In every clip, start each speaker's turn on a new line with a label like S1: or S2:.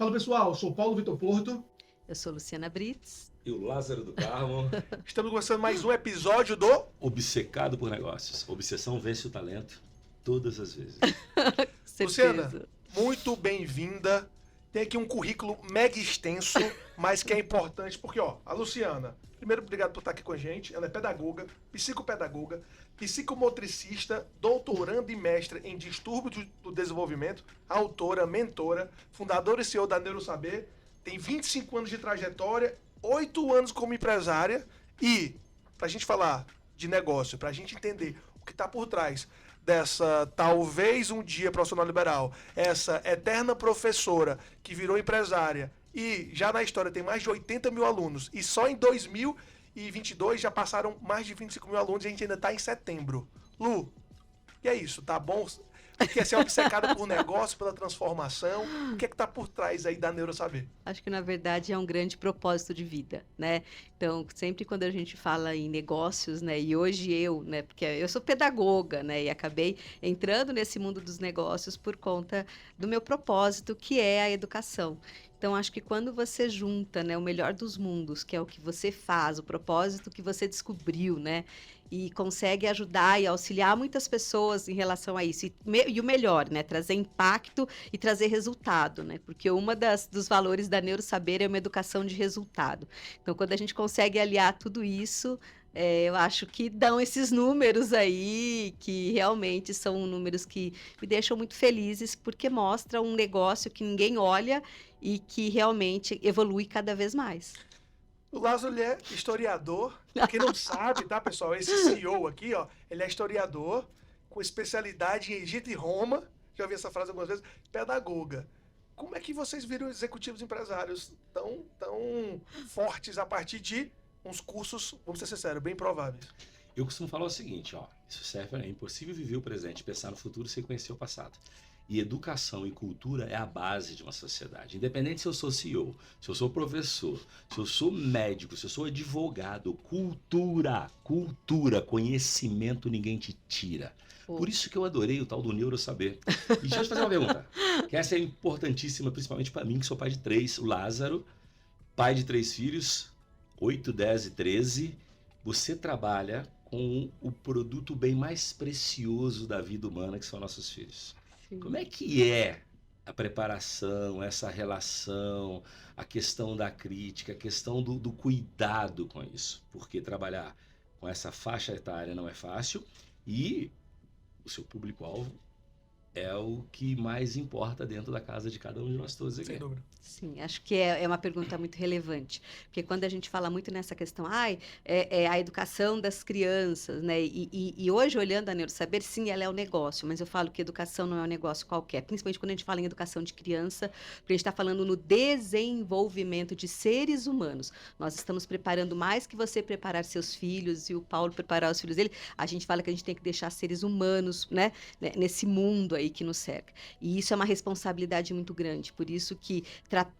S1: Fala pessoal, eu sou Paulo Vitor Porto.
S2: Eu sou Luciana Brits.
S3: E o Lázaro do Carmo.
S1: Estamos começando mais um episódio do
S3: Obcecado por Negócios. Obsessão vence o talento todas as vezes.
S1: Luciana, muito bem-vinda. Tem aqui um currículo mega extenso, mas que é importante, porque a Luciana, primeiro, obrigado por estar aqui com a gente. Ela é pedagoga, psicopedagoga, psicomotricista, doutoranda e mestra em distúrbios do desenvolvimento, autora, mentora, fundadora e CEO da Neurosaber, tem 25 anos de trajetória, 8 anos como empresária e, pra gente falar de negócio, pra gente entender o que tá por trás dessa, talvez um dia profissional liberal, essa eterna professora que virou empresária e já na história tem mais de 80 mil alunos e só em 2022 já passaram mais de 25 mil alunos e a gente ainda tá em setembro. Lu, e é isso, tá bom? O que é ser obcecada por negócio, pela transformação? O que é que tá por trás aí da Neurosaber?
S2: Acho que, na verdade, é um grande propósito de vida, né? Então, sempre quando a gente fala em negócios, né? E hoje eu, né? Porque eu sou pedagoga, né? E acabei entrando nesse mundo dos negócios por conta do meu propósito, que é a educação. Então, acho que quando você junta, né, o melhor dos mundos, que é o que você faz, o propósito que você descobriu, né, e consegue ajudar e auxiliar muitas pessoas em relação a isso, e o melhor, né, trazer impacto e trazer resultado, né, porque dos valores da Neurosaber é uma educação de resultado. Então, quando a gente consegue aliar tudo isso, eu acho que dão esses números aí, que realmente são números que me deixam muito felizes, porque mostra um negócio que ninguém olha e que realmente evolui cada vez mais.
S1: O Lázaro, ele é historiador. Quem não sabe, tá, pessoal? Esse CEO aqui, ele é historiador com especialidade em Egito e Roma. Já ouvi essa frase algumas vezes. Pedagoga. Como é que vocês viram executivos empresários tão fortes a partir de uns cursos, vamos ser sinceros, bem prováveis?
S3: Eu costumo falar o seguinte, isso serve para mim. É impossível viver o presente, pensar no futuro sem conhecer o passado. E educação e cultura é a base de uma sociedade. Independente se eu sou CEO, se eu sou professor, se eu sou médico, se eu sou advogado, cultura, conhecimento ninguém te tira. Por isso que eu adorei o tal do Neurosaber. E deixa eu te fazer uma pergunta, que essa é importantíssima, principalmente para mim, que sou pai de 3, o Lázaro, pai de 3 filhos, 8, 10 e 13. Você trabalha com o produto bem mais precioso da vida humana, que são nossos filhos. Como é que é a preparação, essa relação, a questão da crítica, a questão do cuidado com isso? Porque trabalhar com essa faixa etária não é fácil e o seu público-alvo é o que mais importa dentro da casa de cada um de nós todos aqui.
S1: Sem dúvida.
S2: Sim, acho que é uma pergunta muito relevante, porque quando a gente fala muito nessa questão, é a educação das crianças, né, e hoje, olhando a Neurosaber, sim, ela é um negócio, mas eu falo que educação não é um negócio qualquer, principalmente quando a gente fala em educação de criança, porque a gente está falando no desenvolvimento de seres humanos. Nós estamos preparando mais que você preparar seus filhos e o Paulo preparar os filhos dele, a gente fala que a gente tem que deixar seres humanos, né, nesse mundo aí que nos cerca. E isso é uma responsabilidade muito grande, por isso que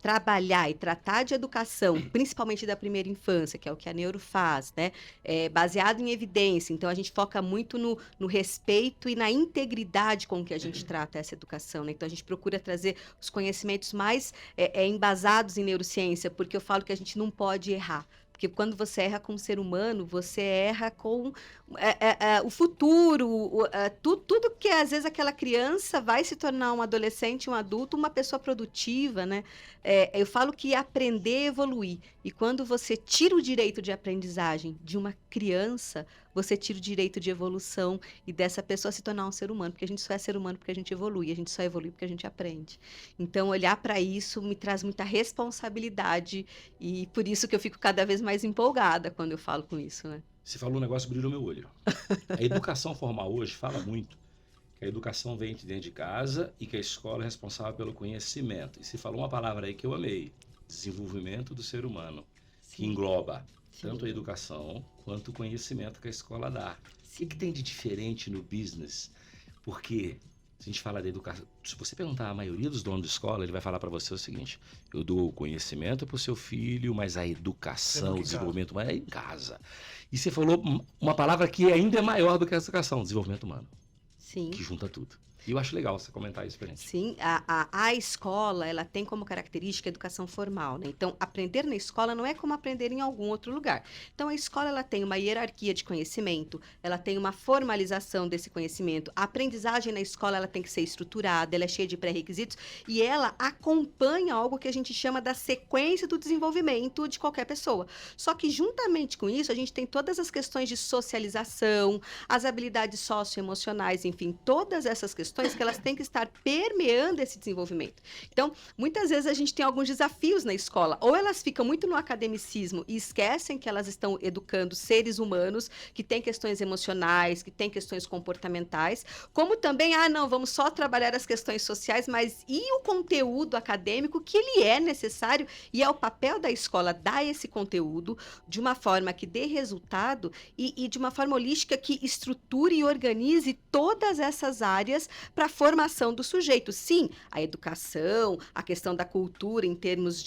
S2: trabalhar e tratar de educação, principalmente da primeira infância, que é o que a Neuro faz, né? Baseado em evidência. Então, a gente foca muito no respeito e na integridade com que a gente trata essa educação, né? Então, a gente procura trazer os conhecimentos mais embasados em neurociência, porque eu falo que a gente não pode errar. Porque quando você erra como ser humano, você erra com o futuro, tudo que às vezes aquela criança vai se tornar um adolescente, um adulto, uma pessoa produtiva, né? Eu falo que aprender é evoluir. E quando você tira o direito de aprendizagem de uma criança, você tira o direito de evolução e dessa pessoa se tornar um ser humano, porque a gente só é ser humano porque a gente evolui, a gente só evolui porque a gente aprende. Então, olhar para isso me traz muita responsabilidade e por isso que eu fico cada vez mais empolgada quando eu falo com isso, né?
S3: Você falou um negócio, brilhou meu olho. A educação formal hoje fala muito que a educação vem de dentro de casa e que a escola é responsável pelo conhecimento. E você falou uma palavra aí que eu amei, desenvolvimento do ser humano, que engloba tanto a educação quanto o conhecimento que a escola dá. O que tem de diferente no business? Porque se a gente fala de educação, se você perguntar a maioria dos donos de escola, ele vai falar para você o seguinte: eu dou o conhecimento para o seu filho, mas a educação, o desenvolvimento humano é em casa. E você falou uma palavra que ainda é maior do que a educação, desenvolvimento humano.
S2: Sim.
S3: Que junta tudo. E eu acho legal você comentar isso pra gente.
S2: Sim, a escola, ela tem como característica a educação formal, né? Então, aprender na escola não é como aprender em algum outro lugar. Então, a escola, ela tem uma hierarquia de conhecimento, ela tem uma formalização desse conhecimento. A aprendizagem na escola, ela tem que ser estruturada, ela é cheia de pré-requisitos e ela acompanha algo que a gente chama da sequência do desenvolvimento de qualquer pessoa. Só que, juntamente com isso, a gente tem todas as questões de socialização, as habilidades socioemocionais, enfim, todas essas questões que elas têm que estar permeando esse desenvolvimento. Então, muitas vezes a gente tem alguns desafios na escola, ou elas ficam muito no academicismo e esquecem que elas estão educando seres humanos que têm questões emocionais, que têm questões comportamentais, como também, não, vamos só trabalhar as questões sociais, mas e o conteúdo acadêmico que ele é necessário e é o papel da escola dar esse conteúdo de uma forma que dê resultado e de uma forma holística que estruture e organize todas essas áreas para a formação do sujeito. Sim, a educação, a questão da cultura em termos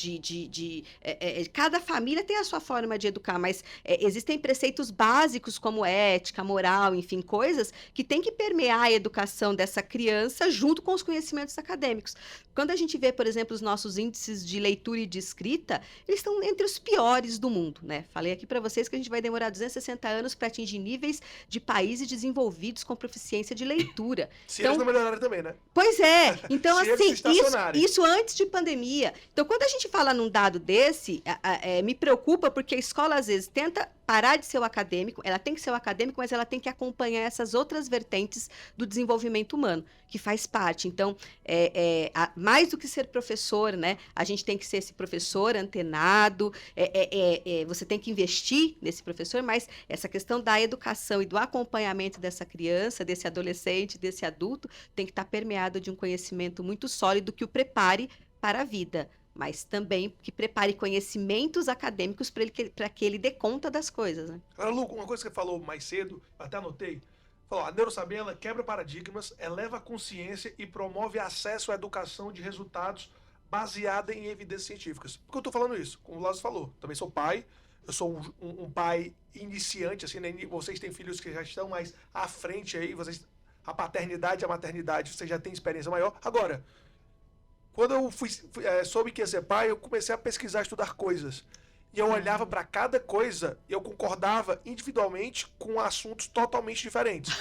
S2: cada família tem a sua forma de educar, mas existem preceitos básicos como ética, moral, enfim, coisas que tem que permear a educação dessa criança junto com os conhecimentos acadêmicos. Quando a gente vê, por exemplo, os nossos índices de leitura e de escrita, eles estão entre os piores do mundo, né? Falei aqui para vocês que a gente vai demorar 260 anos para atingir níveis de países desenvolvidos com proficiência de leitura.
S1: Se eles não melhorarem também, né?
S2: Pois é. Então,
S1: Se eles
S2: assim,
S1: estacionarem.
S2: isso antes de pandemia. Então, quando a gente fala num dado desse, me preocupa porque a escola, às vezes, tenta parar de ser o acadêmico, ela tem que ser o acadêmico, mas ela tem que acompanhar essas outras vertentes do desenvolvimento humano, que faz parte. Então, mais do que ser professor, né? A gente tem que ser esse professor antenado, você tem que investir nesse professor, mas essa questão da educação e do acompanhamento dessa criança, desse adolescente, desse adulto, tem que estar permeado de um conhecimento muito sólido que o prepare para a vida, mas também que prepare conhecimentos acadêmicos para que ele dê conta das coisas. Né?
S1: Agora, Lu, uma coisa que você falou mais cedo, eu até anotei, falou, a neurosaber, ela quebra paradigmas, eleva a consciência e promove acesso à educação de resultados baseada em evidências científicas. Por que eu estou falando isso? Como o Lázaro falou, também sou pai, eu sou um pai iniciante, assim, né? Vocês têm filhos que já estão mais à frente aí, a paternidade e a maternidade, você já tem experiência maior. Agora, quando eu soube que ia ser pai, eu comecei a pesquisar, estudar coisas. E eu olhava para cada coisa e eu concordava individualmente com assuntos totalmente diferentes.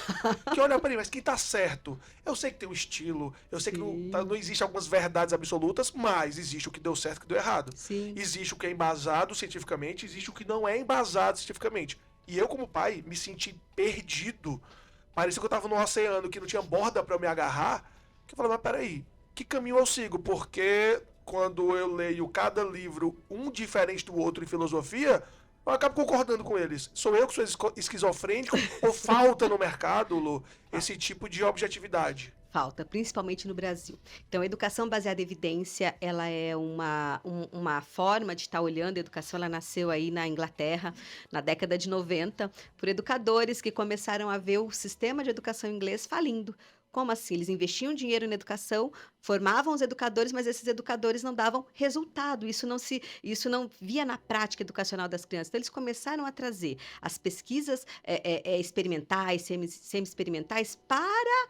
S1: Que olha para mim, mas quem tá certo? Eu sei que tem um estilo, eu sei que não existe algumas verdades absolutas, mas existe o que deu certo e o que deu errado.
S2: Sim.
S1: Existe o que é embasado cientificamente, existe o que não é embasado cientificamente. E eu, como pai, me senti perdido. Parecia que eu tava num oceano que não tinha borda para eu me agarrar. Que eu falei, mas peraí, que caminho eu sigo? Porque quando eu leio cada livro, um diferente do outro em filosofia, eu acabo concordando com eles. Sou eu que sou esquizofrênico ou falta no mercado, Lu, esse tipo de objetividade?
S2: Falta, principalmente no Brasil. Então, a educação baseada em evidência, ela é uma forma de estar olhando a educação, ela nasceu aí na Inglaterra, na década de 90, por educadores que começaram a ver o sistema de educação inglês falindo. Como assim? Eles investiam dinheiro na educação, formavam os educadores, mas esses educadores não davam resultado. Isso não via na prática educacional das crianças. Então, eles começaram a trazer as pesquisas experimentais, semi-experimentais para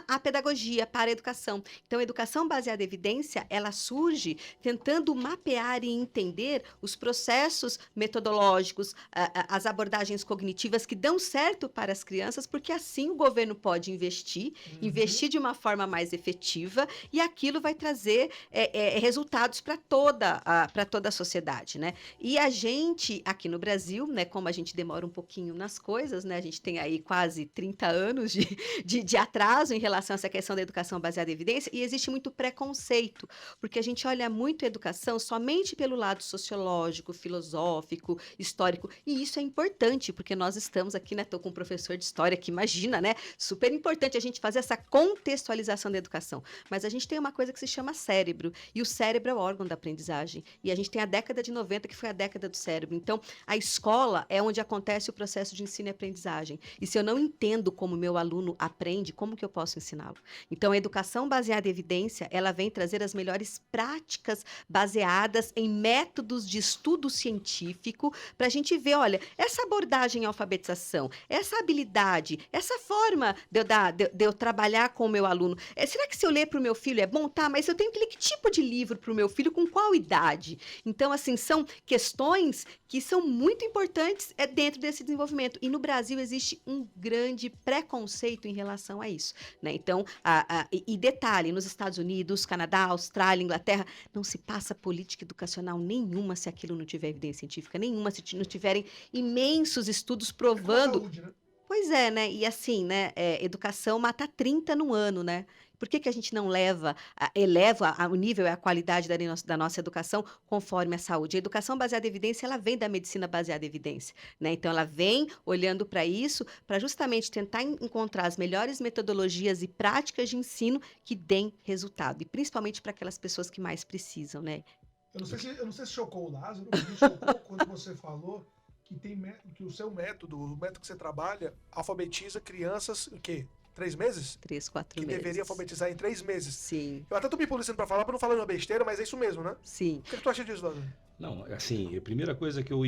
S2: a pedagogia, para a educação. Então, a educação baseada em evidência, ela surge tentando mapear e entender os processos metodológicos, as abordagens cognitivas que dão certo para as crianças, porque assim o governo pode investir de uma forma mais efetiva e aquilo vai trazer resultados para toda a sociedade, né? E a gente, aqui no Brasil, né, como a gente demora um pouquinho nas coisas, né, a gente tem aí quase 30 anos de atraso em relação a essa questão da educação baseada em evidência e existe muito preconceito, porque a gente olha muito a educação somente pelo lado sociológico, filosófico, histórico, e isso é importante, porque nós estamos aqui, né, tô com um professor de história que imagina, né, super importante a gente fazer essa contextualização da educação, mas a gente tem uma coisa que se chama cérebro, e o cérebro é o órgão da aprendizagem, e a gente tem a década de 90 que foi a década do cérebro, então a escola é onde acontece o processo de ensino e aprendizagem, e se eu não entendo como meu aluno aprende, como que eu posso ensiná-lo. Então, a educação baseada em evidência, ela vem trazer as melhores práticas baseadas em métodos de estudo científico para a gente ver, olha, essa abordagem em alfabetização, essa habilidade, essa forma de eu trabalhar com o meu aluno, será que se eu ler para o meu filho é bom? Tá, mas eu tenho que ler que tipo de livro para o meu filho, com qual idade? Então, assim, são questões que são muito importantes dentro desse desenvolvimento. E no Brasil existe um grande preconceito em relação a isso, né? Então, e detalhe, nos Estados Unidos, Canadá, Austrália, Inglaterra, não se passa política educacional nenhuma se aquilo não tiver evidência científica nenhuma, se não tiverem imensos estudos provando.
S1: Saúde, né?
S2: Pois é, né? E assim, né? Educação mata 30 no ano, né? Por que a gente não eleva o nível e a qualidade da nossa educação conforme a saúde? A educação baseada em evidência, ela vem da medicina baseada em evidência, né? Então, ela vem olhando para isso, para justamente tentar encontrar as melhores metodologias e práticas de ensino que deem resultado, e principalmente para aquelas pessoas que mais precisam, né?
S1: Eu não sei se chocou o Lázaro, mas me chocou quando você falou que o seu método, o método que você trabalha, alfabetiza crianças, o quê? 3 meses?
S2: 3, 4
S1: Que
S2: meses.
S1: deveria alfabetizar em 3 meses.
S2: Sim,
S1: Eu até tô me policiando pra falar, pra não falar uma besteira, mas é isso mesmo, né?
S2: sim.
S1: O que tu acha disso, Lázaro?
S3: Não, assim, a primeira coisa que eu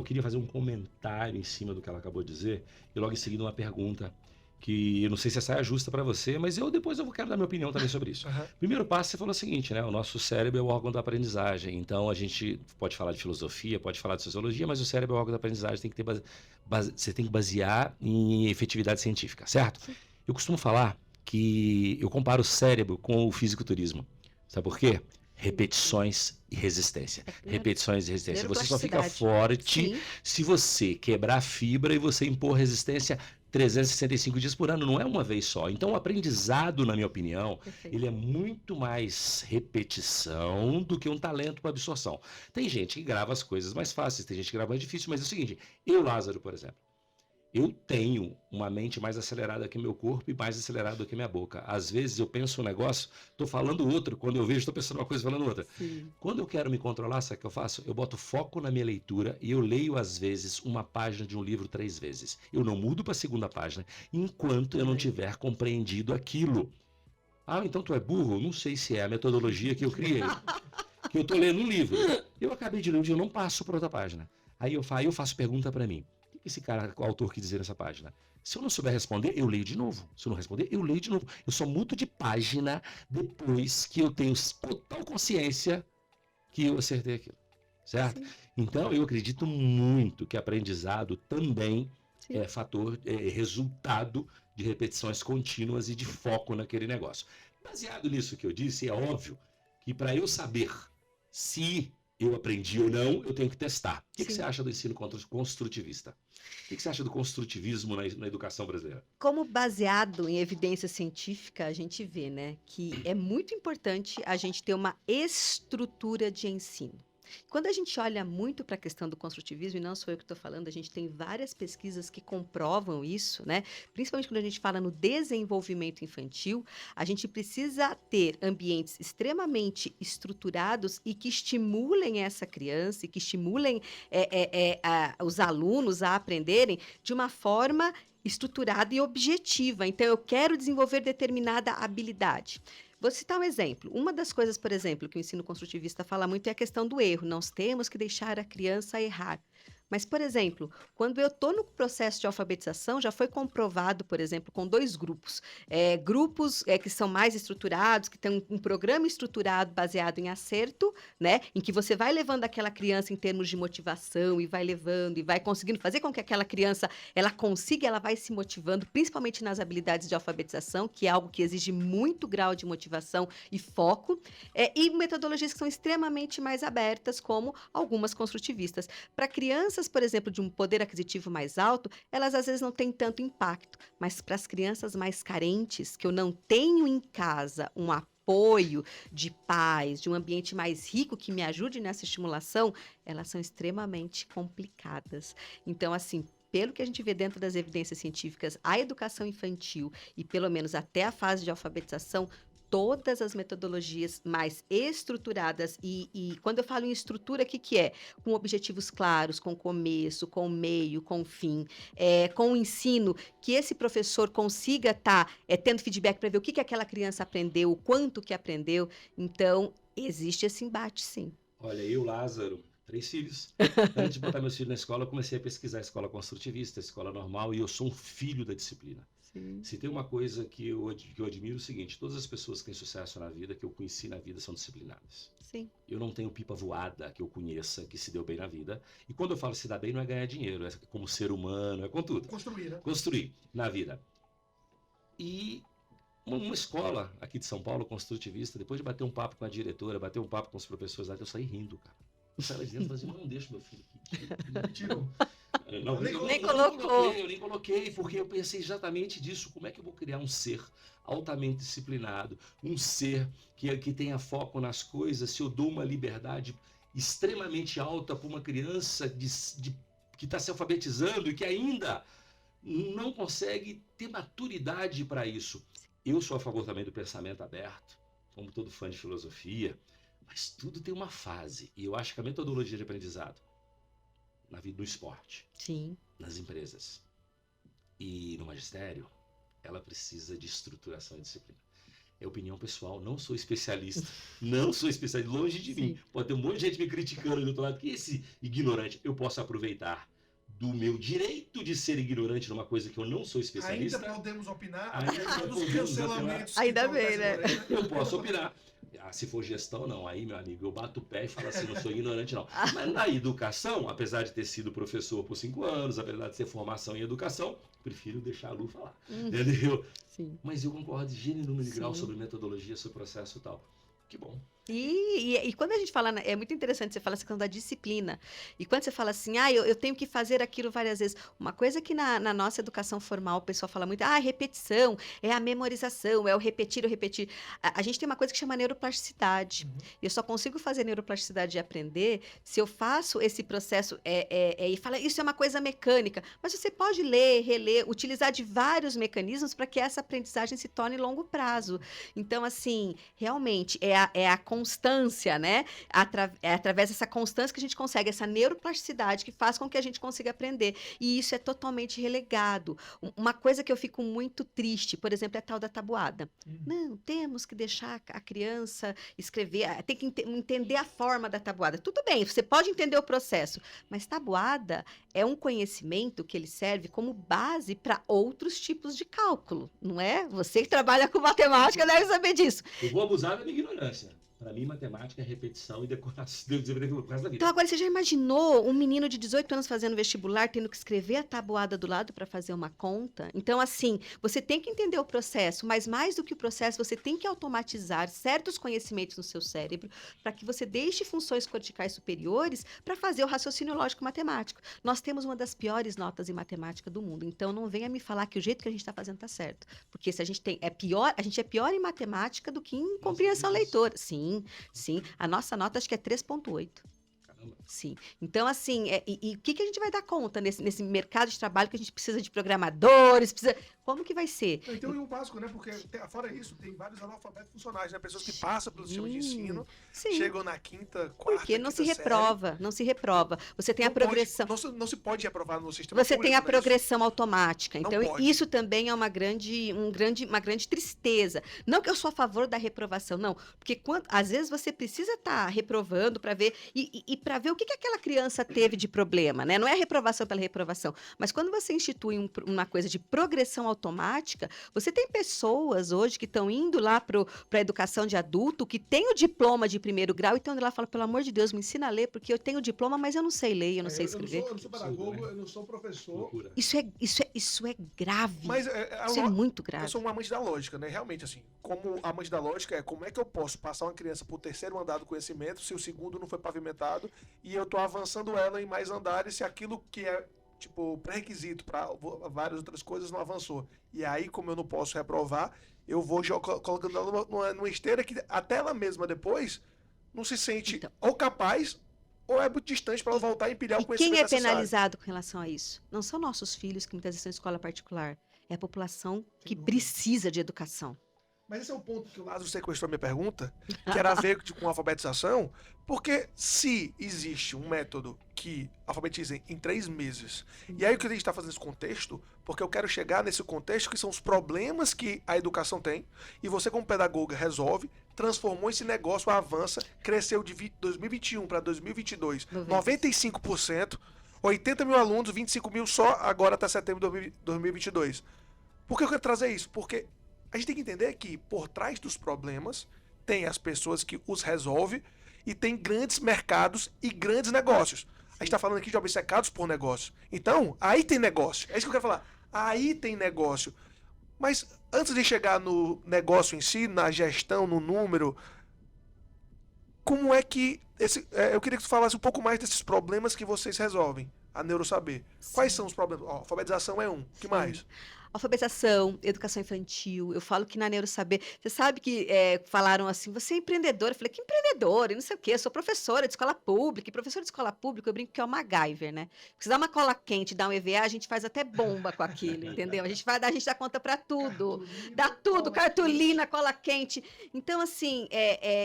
S3: queria fazer um comentário em cima do que ela acabou de dizer, e logo em seguida uma pergunta, que eu não sei se essa é justa para você, mas depois eu quero dar minha opinião também sobre isso.
S1: Uhum.
S3: Primeiro passo, você falou o seguinte, né? O nosso cérebro é o órgão da aprendizagem, então a gente pode falar de filosofia, pode falar de sociologia, mas o cérebro é o órgão da aprendizagem, tem que ter você tem que basear em efetividade científica, certo?
S2: Sim.
S3: Eu costumo falar que eu comparo o cérebro com o fisiculturismo. Sabe por quê? Repetições e resistência. Repetições e resistência. Você só fica forte
S2: Sim.
S3: se você quebrar a fibra e você impor resistência 365 dias por ano, não é uma vez só. Então, o aprendizado, na minha opinião,
S2: Perfeito.
S3: ele é muito mais repetição do que um talento para absorção. Tem gente que grava as coisas mais fáceis, tem gente que grava mais difícil, mas é o seguinte, eu, Lázaro, por exemplo, eu tenho uma mente mais acelerada que meu corpo e mais acelerada que minha boca. Às vezes eu penso um negócio, estou falando outro, quando eu vejo estou pensando uma coisa falando outra.
S2: Sim.
S3: Quando eu quero me controlar, sabe o que eu faço? Eu boto foco na minha leitura e eu leio, às vezes, uma página de um livro 3 vezes. Eu não mudo para a segunda página enquanto eu não tiver compreendido aquilo. Ah, então tu é burro? Não sei se é a metodologia que eu criei. Que eu estou lendo um livro. Eu acabei de ler um dia, eu não passo para outra página. Aí eu faço pergunta para mim. O que esse cara, o autor, quis dizer nessa página? Se eu não souber responder, eu leio de novo. Se eu não responder, eu leio de novo. Eu só mudo de página depois que eu tenho total consciência que eu acertei aquilo. Certo?
S2: Sim.
S3: Então, eu acredito muito que aprendizado também
S2: Sim.
S3: é fator, resultado de repetições contínuas e de foco naquele negócio. Baseado nisso que eu disse, é óbvio que para eu saber se eu aprendi ou não, eu tenho que testar. O que você acha do ensino construtivista? O que você acha do construtivismo na educação brasileira?
S2: Como baseado em evidência científica, a gente vê, né, que é muito importante a gente ter uma estrutura de ensino. Quando a gente olha muito para a questão do construtivismo, e não sou eu que estou falando, a gente tem várias pesquisas que comprovam isso, né? Principalmente quando a gente fala no desenvolvimento infantil, a gente precisa ter ambientes extremamente estruturados e que estimulem essa criança e que estimulem os alunos a aprenderem de uma forma estruturada e objetiva. Então, eu quero desenvolver determinada habilidade. Vou citar um exemplo. Uma das coisas, por exemplo, que o ensino construtivista fala muito é a questão do erro. Nós temos que deixar a criança errar. Mas, por exemplo, quando eu estou no processo de alfabetização, já foi comprovado, por exemplo, com 2 grupos. Grupos que são mais estruturados, que têm um programa estruturado baseado em acerto, né? Em que você vai levando aquela criança em termos de motivação e vai levando e vai conseguindo fazer com que aquela criança ela consiga, ela vai se motivando, principalmente nas habilidades de alfabetização, que é algo que exige muito grau de motivação e foco, e metodologias que são extremamente mais abertas, como algumas construtivistas. Para crianças, por exemplo, de um poder aquisitivo mais alto, elas às vezes não têm tanto impacto, mas para as crianças mais carentes, que eu não tenho em casa um apoio de pais, de um ambiente mais rico que me ajude nessa estimulação, elas são extremamente complicadas. Então, assim, pelo que a gente vê dentro das evidências científicas, a educação infantil e pelo menos até a fase de alfabetização, todas as metodologias mais estruturadas e quando eu falo em estrutura, o que que é? Com objetivos claros, com começo, com meio, com fim, com o ensino, que esse professor consiga estar tendo feedback para ver o que que aquela criança aprendeu, o quanto que aprendeu. Então, existe esse embate, sim.
S3: Olha, eu, Lázaro, 3 filhos. Antes de botar meus filhos na escola, eu comecei a pesquisar a escola construtivista, a escola normal, e eu sou um filho da disciplina.
S2: Sim.
S3: Se tem uma coisa que eu admiro é o seguinte, todas as pessoas que têm sucesso na vida, que eu conheci na vida, são disciplinadas.
S2: Sim.
S3: Eu não tenho pipa voada que eu conheça, que se deu bem na vida. E quando eu falo se dá bem, não é ganhar dinheiro, é como ser humano, é com tudo.
S1: Construir, né?
S3: Construir na vida. E uma escola aqui de São Paulo, construtivista, depois de bater um papo com a diretora, bater um papo com os professores lá, eu saí rindo, cara. Eu saí lá dentro e falei, não deixa meu filho aqui.
S1: Tirou.
S3: Não,
S2: Nem colocou.
S3: Eu nem coloquei, porque eu pensei exatamente disso. Como é que eu vou criar um ser altamente disciplinado, um ser que tenha foco nas coisas, se eu dou uma liberdade extremamente alta para uma criança que está se alfabetizando e que ainda não consegue ter maturidade para isso? Eu sou a favor também do pensamento aberto, como todo fã de filosofia, mas tudo tem uma fase. E eu acho que a metodologia de aprendizado na vida do esporte,
S2: Sim.
S3: nas empresas e no magistério, ela precisa de estruturação e disciplina. É opinião pessoal, não sou especialista, longe de mim. Pode ter um monte de gente me criticando do outro lado, que esse ignorante, eu posso aproveitar do meu direito de ser ignorante numa coisa que eu não sou especialista.
S1: Ainda podemos opinar,
S3: Ainda
S1: dos
S3: podemos
S1: cancelamentos.
S2: Ainda bem, né?
S3: Eu posso opinar. Se for gestão, não. Aí, meu amigo, eu bato o pé e falo assim, não sou ignorante, não. Mas na educação, apesar de ter sido professor por 5 anos, apesar de ter formação em educação, prefiro deixar a Lu falar. Entendeu?
S2: Sim.
S3: Mas eu concordo de gênero, número e grau
S2: Sim.
S3: sobre metodologia, sobre processo e tal. Que bom.
S2: E quando a gente fala, é muito interessante você falar essa questão da disciplina. E quando você fala assim, eu tenho que fazer aquilo várias vezes. Uma coisa que na nossa educação formal o pessoal fala muito, repetição, é a memorização, é o repetir, o repetir. A gente tem uma coisa que chama neuroplasticidade. Eu só consigo fazer neuroplasticidade e aprender se eu faço esse processo e fala, isso é uma coisa mecânica. Mas você pode ler, reler, utilizar de vários mecanismos para que essa aprendizagem se torne longo prazo. Então, assim, realmente, é a constância, né? Através dessa constância que a gente consegue, essa neuroplasticidade que faz com que a gente consiga aprender. E isso é totalmente relegado. Uma coisa que eu fico muito triste, por exemplo, é a tal da tabuada. Não, temos que deixar a criança escrever, tem que entender a forma da tabuada. Tudo bem, você pode entender o processo, mas tabuada é um conhecimento que ele serve como base para outros tipos de cálculo, não é? Você que trabalha com matemática deve saber disso.
S3: Eu vou abusar da minha ignorância. Para mim, matemática é repetição e decoração. Deus deveria ter o resto da vida.
S2: Então, agora, você já imaginou um menino de 18 anos fazendo vestibular, tendo que escrever a tabuada do lado para fazer uma conta? Então, assim, você tem que entender o processo, mas mais do que o processo, você tem que automatizar certos conhecimentos no seu cérebro para que você deixe funções corticais superiores para fazer o raciocínio lógico matemático. Nós temos uma das piores notas em matemática do mundo, então não venha me falar que o jeito que a gente está fazendo está certo. Porque se a gente a gente é pior em matemática do que em compreensão leitora. Sim. A nossa nota acho que é 3,8.
S3: Caramba.
S2: Sim. Então, assim, e o que a gente vai dar conta nesse mercado de trabalho que a gente precisa de programadores, como que vai ser?
S1: Então, e o básico, né? Porque, fora isso, tem vários analfabetos funcionais, né? Pessoas que passam pelo sistema de ensino, chegam na quinta, quarta,
S2: porque não se
S1: quinta
S2: reprova, não se reprova. Você tem a progressão.
S1: Não se pode reprovar no sistema
S2: Você
S1: público,
S2: tem a
S1: né?
S2: progressão automática.
S1: Não
S2: Então,
S1: pode.
S2: isso também é uma grande tristeza. Não que eu sou a favor da reprovação, não. Porque às vezes você precisa estar reprovando para ver e para ver o que aquela criança teve de problema, né? Não é a reprovação pela reprovação. Mas quando você institui uma coisa de progressão automática, você tem pessoas hoje que estão indo lá para a educação de adulto, que tem o diploma de primeiro grau, e estão indo lá e falam, pelo amor de Deus, me ensina a ler, porque eu tenho o diploma, mas eu não sei ler, eu não sei escrever.
S1: Eu não sou pedagogo, eu não sou professor.
S2: Isso é grave.
S1: Mas
S2: Isso é muito grave.
S1: eu sou um amante da lógica, né? Realmente, assim, como amante da lógica, como é que eu posso passar uma criança por terceiro andar do conhecimento se o segundo não foi pavimentado e eu tô avançando ela em mais andares se aquilo que é, tipo, pré-requisito para várias outras coisas não avançou. E aí, como eu não posso reprovar, eu vou colocando ela numa esteira que até ela mesma depois não se sente ou capaz ou é muito distante para ela voltar a empilhar o conhecimento
S2: quem é
S1: necessário.
S2: penalizado com relação a isso? Não são nossos filhos que muitas vezes estão em escola particular. É a população que precisa de educação.
S1: Mas esse é o ponto que o Lázaro sequestrou a minha pergunta, que era a ver com alfabetização, porque se existe um método que alfabetiza em 3 meses, e aí o que a gente está fazendo nesse contexto, porque eu quero chegar nesse contexto que são os problemas que a educação tem, e você como pedagoga resolve, transformou esse negócio, avança, cresceu de 2021 para 2022, 95%, 80 mil alunos, 25 mil só agora até setembro de 2022. Por que eu quero trazer isso? Porque a gente tem que entender que por trás dos problemas tem as pessoas que os resolvem e tem grandes mercados e grandes negócios. A gente está falando aqui de obcecados por negócio. Então, aí tem negócio. É isso que eu quero falar. Aí tem negócio. Mas antes de chegar no negócio em si, na gestão, no número, como é que eu queria que tu falasse um pouco mais desses problemas que vocês resolvem, a Neurosaber. Quais são os problemas? Ó, alfabetização é um. O que mais?
S2: Alfabetização, educação infantil. Eu falo que na Neurosaber. Você sabe que falaram assim, você é empreendedora. Eu falei, que empreendedora? E não sei o quê. Eu sou professora de escola pública. E professora de escola pública, eu brinco que é o MacGyver, né? Porque se dá uma cola quente, dá um EVA, a gente faz até bomba com aquilo, entendeu? A gente dá conta para tudo. Dá tudo, cartolina, cola quente. Então, assim,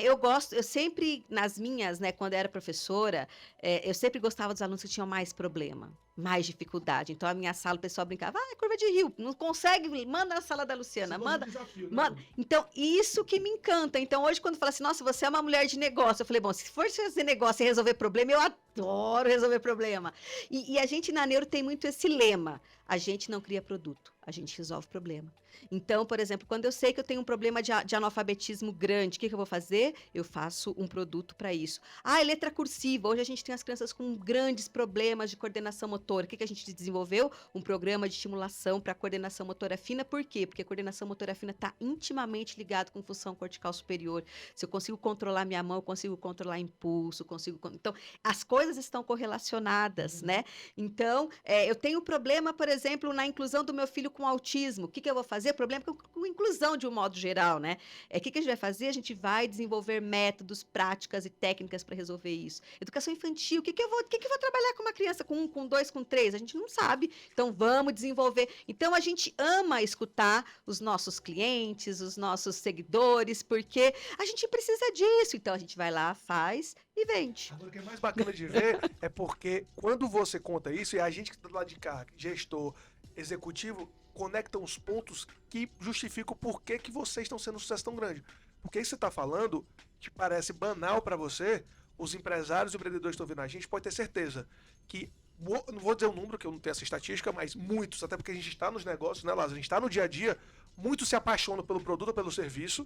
S2: eu sempre, nas minhas, né, quando eu era professora, eu sempre gostava dos alunos que tinham mais problema, mais dificuldade. Então, a minha sala, o pessoal brincava, curva de rio, não consegue, manda na sala da Luciana, manda.
S1: Desafio,
S2: Manda. Então, isso que me encanta. Então, hoje, quando fala assim, nossa, você é uma mulher de negócio, eu falei, bom, se for fazer negócio e resolver problema, eu adoro resolver problema. E a gente na Neuro tem muito esse lema, a gente não cria produto, a gente resolve problema. Então, por exemplo, quando eu sei que eu tenho um problema de analfabetismo grande, o que eu vou fazer? Eu faço um produto para isso. Letra cursiva. Hoje a gente tem as crianças com grandes problemas de coordenação motora. O que a gente desenvolveu? Um programa de estimulação para coordenação motora fina. Por quê? Porque a coordenação motora fina está intimamente ligada com função cortical superior. Se eu consigo controlar minha mão, eu consigo controlar impulso, Então, as coisas estão correlacionadas, né? Então, eu tenho problema, por exemplo, na inclusão do meu filho com autismo. O que eu vou fazer? Problema com inclusão de um modo geral, né? O que a gente vai fazer? A gente vai desenvolver métodos, práticas e técnicas para resolver isso. Educação infantil, o que eu vou trabalhar com uma criança com 1, com 2, com 3? A gente não sabe. Então, vamos desenvolver. Então, a gente ama escutar os nossos clientes, os nossos seguidores, porque a gente precisa disso. Então, a gente vai lá, faz e vende.
S1: Agora, o que é mais bacana de ver é porque quando você conta isso, e a gente que está do lado de cá, gestor, executivo, conectam os pontos que justificam o porquê que vocês estão sendo um sucesso tão grande. Porque isso que você está falando, que parece banal para você, os empresários e empreendedores que estão vendo a gente, pode ter certeza que, não vou dizer o número, que eu não tenho essa estatística, mas muitos, até porque a gente está nos negócios, né, Lázaro? A gente está no dia a dia, muitos se apaixonam pelo produto ou pelo serviço,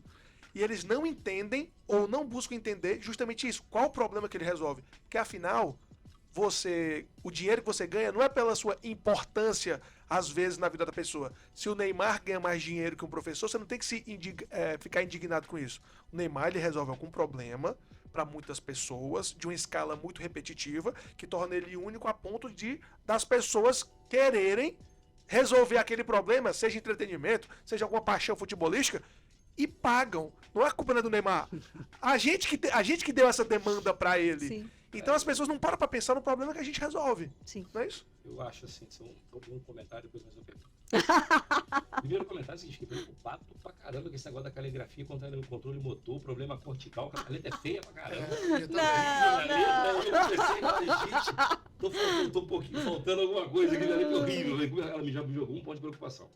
S1: e eles não entendem ou não buscam entender justamente isso. Qual o problema que ele resolve? Porque afinal, o dinheiro que você ganha não é pela sua importância, às vezes, na vida da pessoa. Se o Neymar ganha mais dinheiro que um professor, você não tem que ficar indignado com isso. O Neymar, ele resolve algum problema para muitas pessoas, de uma escala muito repetitiva, que torna ele único a ponto das pessoas quererem resolver aquele problema, seja entretenimento, seja alguma paixão futebolística, e pagam. Não é culpa do Neymar. A gente que deu essa demanda para ele.
S2: Sim.
S1: Então as pessoas não param pra pensar no problema que a gente resolve.
S2: Sim.
S1: Não é isso?
S3: Eu acho assim, um comentário depois mais uma pergunta. Primeiro comentário é o seguinte, fiquei preocupado pra caramba com esse negócio da caligrafia, controle motor, problema cortical, a letra é feia pra caramba. Tô um pouquinho faltando alguma coisa aqui, a letra é horrível, ela me já me jogou um ponto de preocupação.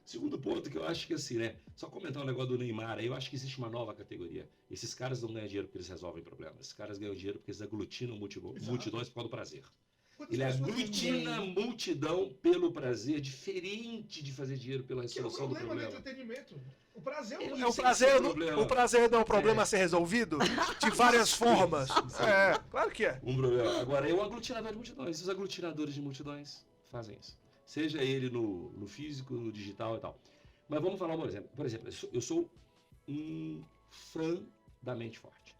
S3: Segundo ponto que eu acho que assim, né? Só comentar um negócio do Neymar aí, eu acho que existe uma nova categoria. Esses caras não ganham dinheiro porque eles resolvem problemas. Esses caras ganham dinheiro porque eles aglutinam multidões por causa do prazer. Ele aglutina multidão pelo prazer, diferente de fazer dinheiro pela resolução do problema.
S1: Entretenimento. O prazer
S3: o
S1: prazer não é um problema a ser resolvido de várias formas. Claro que é.
S3: Um problema. Agora, é um aglutinador de multidões. Os aglutinadores de multidões fazem isso. Seja ele no físico, no digital e tal. Mas vamos falar um exemplo. Por exemplo, eu sou um fã da mente forte.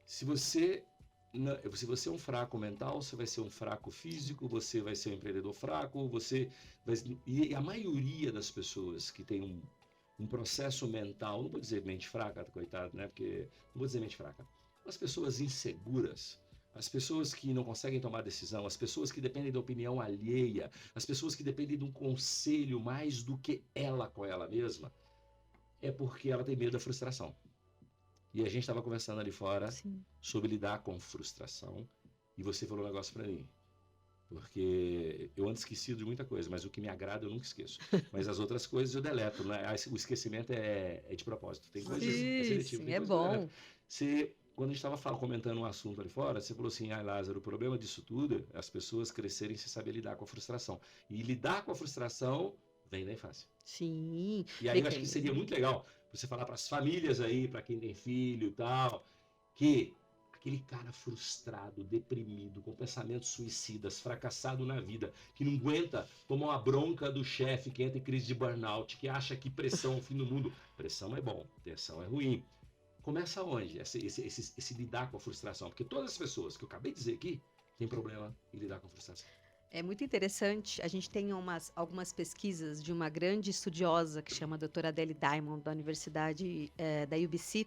S3: Se você é um fraco mental, você vai ser um fraco físico, você vai ser um empreendedor fraco, e a maioria das pessoas que tem um processo mental, não vou dizer mente fraca, coitado, né? Porque não vou dizer mente fraca. As pessoas inseguras, as pessoas que não conseguem tomar decisão, as pessoas que dependem da opinião alheia, as pessoas que dependem de um conselho mais do que ela com ela mesma, é porque ela tem medo da frustração. E a gente estava conversando ali fora sobre lidar com frustração, e você falou um negócio para mim. Porque eu ando esquecido de muita coisa, mas o que me agrada eu nunca esqueço. Mas as outras coisas eu deleto, né? O esquecimento é de propósito. Tem coisas seletivas.
S2: É bom.
S3: Quando a gente estava comentando um assunto ali fora, você falou assim, Lázaro, o problema disso tudo é as pessoas crescerem sem saber lidar com a frustração. E lidar com a frustração vem da infância.
S2: Sim.
S3: E aí eu acho que seria muito legal você falar para as famílias aí, para quem tem filho e tal, que aquele cara frustrado, deprimido, com pensamentos suicidas, fracassado na vida, que não aguenta tomar uma bronca do chefe, que entra em crise de burnout, que acha que pressão é o fim do mundo. Pressão é bom, tensão é ruim. Começa onde? Esse lidar com a frustração. Porque todas as pessoas que eu acabei de dizer aqui têm problema em lidar com a frustração.
S2: É muito interessante. A gente tem algumas pesquisas de uma grande estudiosa que chama a doutora Adele Diamond, da Universidade da UBC.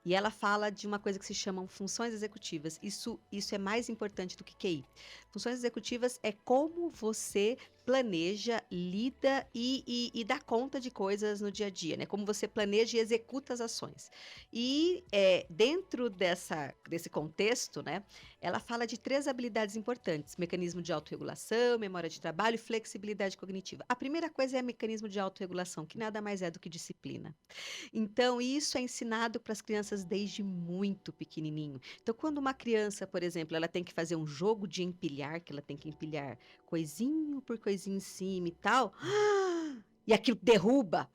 S2: E ela fala de uma coisa que se chamam funções executivas. Isso é mais importante do que QI. Funções executivas é como você planeja, lida e dá conta de coisas no dia a dia, né? Como você planeja e executa as ações. E dentro desse contexto, né, ela fala de 3 habilidades importantes: mecanismo de autorregulação, memória de trabalho e flexibilidade cognitiva. A primeira coisa é mecanismo de autorregulação, que nada mais é do que disciplina. Então, isso é ensinado para as crianças desde muito pequenininho. Então, quando uma criança, por exemplo, ela tem que fazer um jogo de empilhar, que ela tem que empilhar coisinho por coisinho em cima e tal, e aquilo derruba,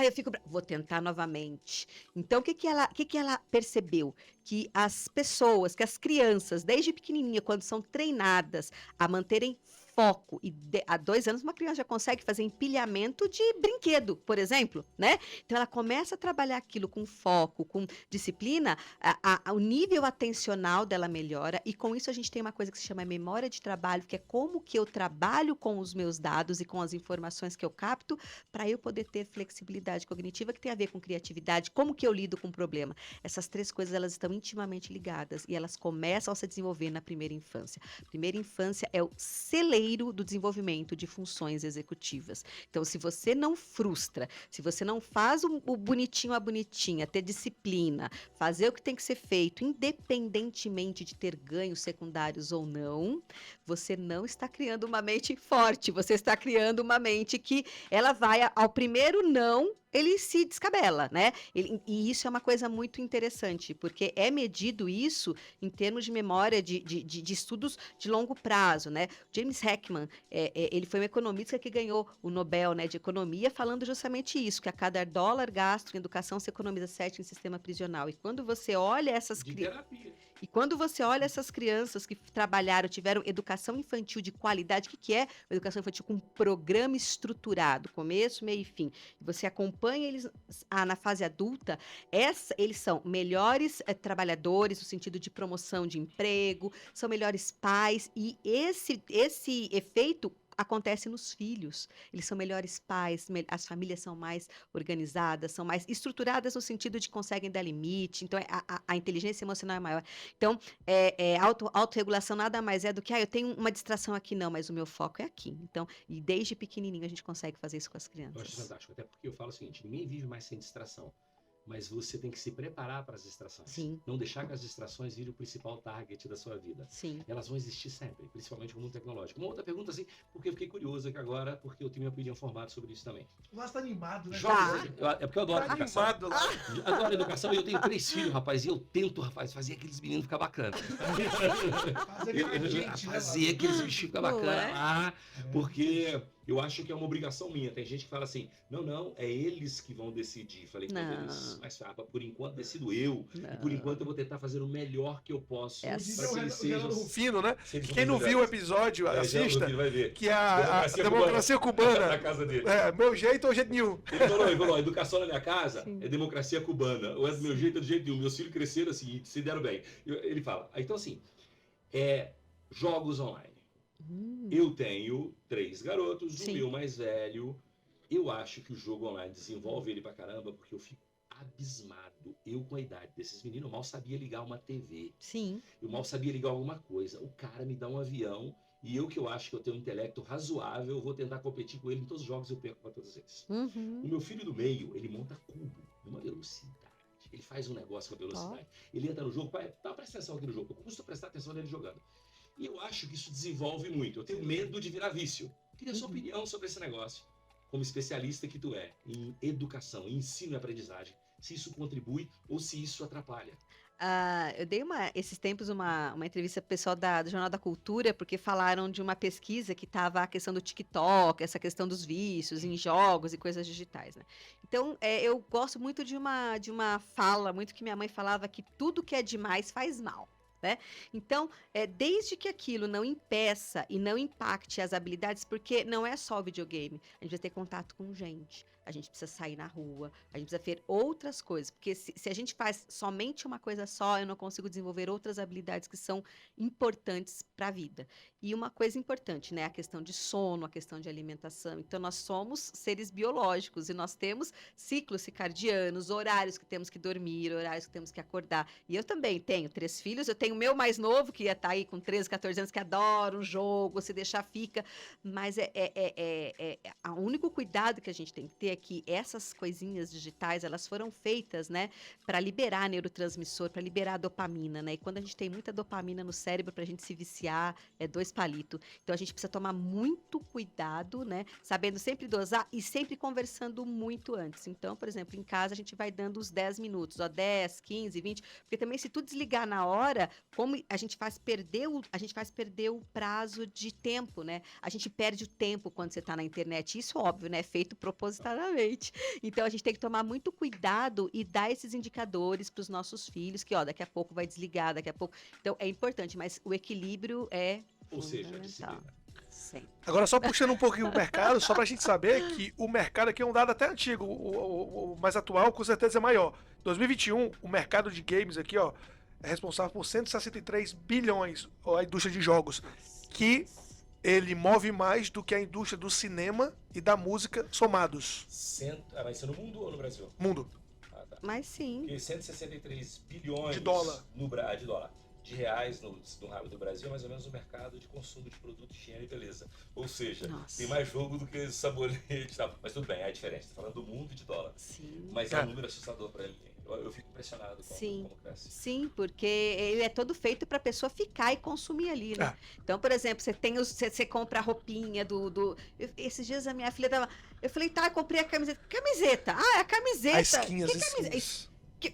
S2: eu fico vou tentar novamente. Então, o que ela percebeu? Que as pessoas, que as crianças, desde pequenininha, quando são treinadas a manterem foco, e há 2 anos uma criança já consegue fazer empilhamento de brinquedo, por exemplo, né? Então ela começa a trabalhar aquilo com foco, com disciplina, o nível atencional dela melhora, e com isso a gente tem uma coisa que se chama memória de trabalho, que é como que eu trabalho com os meus dados e com as informações que eu capto, para eu poder ter flexibilidade cognitiva, que tem a ver com criatividade, como que eu lido com o problema. Essas 3 coisas, elas estão intimamente ligadas, e elas começam a se desenvolver na primeira infância. A primeira infância é o celeiro do desenvolvimento de funções executivas. Então, se você não frustra, se você não faz o bonitinho a bonitinha, ter disciplina, fazer o que tem que ser feito, independentemente de ter ganhos secundários ou não, você não está criando uma mente forte, você está criando uma mente que ela vai ao primeiro não, ele se descabela, né? E isso é uma coisa muito interessante, porque é medido isso em termos de memória de estudos de longo prazo, né? James Heckman, ele foi um economista que ganhou o Nobel, né, de economia, falando justamente isso, que a cada dólar gasto em educação se economiza 7 em sistema prisional. E quando você olha essas crianças que trabalharam, tiveram educação infantil de qualidade, o que é educação infantil com um programa estruturado, começo, meio e fim, e você acompanha eles na fase adulta, eles são melhores trabalhadores no sentido de promoção de emprego, são melhores pais, e esse efeito acontece nos filhos. Eles são melhores pais, as famílias são mais organizadas, são mais estruturadas no sentido de conseguem dar limite, então a inteligência emocional é maior. Então, autorregulação nada mais é do que, eu tenho uma distração aqui, não, mas o meu foco é aqui. Então, e desde pequenininho a gente consegue fazer isso com as crianças.
S3: Eu acho fantástico, até porque eu falo o seguinte, ninguém vive mais sem distração. Mas você tem que se preparar para as distrações.
S2: Sim.
S3: Não deixar que as distrações virem o principal target da sua vida.
S2: Sim.
S3: Elas vão existir sempre, principalmente com o mundo tecnológico. Uma outra pergunta, assim, porque eu fiquei curioso aqui agora, porque eu tenho minha opinião formada sobre isso também.
S1: O Lázaro tá animado, né?
S3: É porque eu adoro educação.
S1: Animado lá.
S3: Eu adoro educação e eu tenho 3 filhos, rapaz, e eu tento, rapaz, fazer aqueles meninos ficar bacana. Fazer aqueles bichinhos ficar bacana lá, porque eu acho que é uma obrigação minha. Tem gente que fala assim, não, é eles que vão decidir. Falei, mas por enquanto decido eu.
S2: Não.
S3: E por enquanto eu vou tentar fazer o melhor que eu posso.
S2: É
S3: Para que eles sejam...
S1: Rufino, né? Quem não viu o episódio, assista.
S3: Vai ver.
S1: Que é a democracia cubana.
S3: Na casa dele.
S1: Meu jeito ou jeito nenhum.
S3: Ele falou, a educação na minha casa é democracia cubana. Ou é do meu jeito ou do jeito nenhum. Meus filhos cresceram assim, se deram bem. Ele fala, então assim, jogos online. Eu tenho 3 garotos, o meu mais velho. Eu acho que o jogo online desenvolve ele pra caramba, porque eu fico abismado. Eu, com a idade desses meninos, eu mal sabia ligar uma TV.
S2: Sim.
S3: Eu mal sabia ligar alguma coisa. O cara me dá um avião, E eu que eu acho que eu tenho um intelecto razoável, eu vou tentar competir com ele em todos os jogos e eu perco para todos eles. O meu filho do meio, ele monta cubo numa velocidade. Ele faz um negócio com a velocidade. Ele entra no jogo, pai, presta atenção aqui no jogo. Eu custo prestar atenção nele jogando. E eu acho que isso desenvolve muito. Eu tenho medo de virar vício. Queria a sua opinião sobre esse negócio. Como especialista que tu é em educação, em ensino e aprendizagem. Se isso contribui ou se isso atrapalha.
S2: Eu dei esses tempos uma entrevista pro pessoal do Jornal da Cultura, porque falaram de uma pesquisa que estava a questão do TikTok, essa questão dos vícios em jogos e coisas digitais, né? Então, eu gosto muito de uma fala, muito que minha mãe falava, que tudo que é demais faz mal. Né? Então, desde que aquilo não impeça e não impacte as habilidades, porque não é só o videogame, a gente vai ter contato com gente, a gente precisa sair na rua, a gente precisa ver outras coisas, porque se a gente faz somente uma coisa só, eu não consigo desenvolver outras habilidades que são importantes para a vida. E uma coisa importante, né, a questão de sono, a questão de alimentação. Então, nós somos seres biológicos e nós temos ciclos circadianos, horários que temos que dormir, horários que temos que acordar. E eu também tenho 3 filhos, eu tenho o meu mais novo, que ia estar aí com 13, 14 anos, que adora um jogo, se deixar fica. Mas o único cuidado que a gente tem que ter é que essas coisinhas digitais, elas foram feitas, né, para liberar neurotransmissor, para liberar dopamina, né? E quando a gente tem muita dopamina no cérebro, para a gente se viciar, é 2 palitos. Então a gente precisa tomar muito cuidado, né? Sabendo sempre dosar e sempre conversando muito antes. Então, por exemplo, em casa a gente vai dando os 10 minutos, 10, 15, 20, porque também se tu desligar na hora, como a gente faz perder o prazo de tempo, né? A gente perde o tempo quando você está na internet. Isso, óbvio, né? É feito propositadamente. Então, a gente tem que tomar muito cuidado e dar esses indicadores para os nossos filhos, que, daqui a pouco vai desligar, daqui a pouco... Então, é importante, mas o equilíbrio é
S3: Ou seja, a disciplina.
S2: Sim.
S1: Agora, só puxando um pouquinho o mercado, só pra gente saber que o mercado aqui é um dado até antigo, o mais atual com certeza é maior. 2021, o mercado de games aqui, é responsável por 163 bilhões, a indústria de jogos, que ele move mais do que a indústria do cinema e da música somados.
S3: Vai ser no mundo ou no Brasil?
S1: Mundo.
S3: Ah, tá.
S2: Mas sim.
S3: Porque 163 bilhões
S1: De dólar.
S3: De dólar. De reais no rabo do Brasil, é mais ou menos o mercado de consumo de produtos de higiene e beleza. Ou seja,
S2: Nossa.
S3: tem mais jogo do que sabonete e tal. Mas tudo bem, é diferente. Estou falando do mundo de dólar.
S2: Sim.
S3: Mas é um número assustador para mim. Eu fico impressionado com como cresce.
S2: Sim, porque ele é todo feito para a pessoa ficar e consumir ali, né? Então, por exemplo, você compra a roupinha esses dias a minha filha tava... Eu falei, eu comprei a camiseta. Camiseta! A camiseta!
S1: A skin, as skins.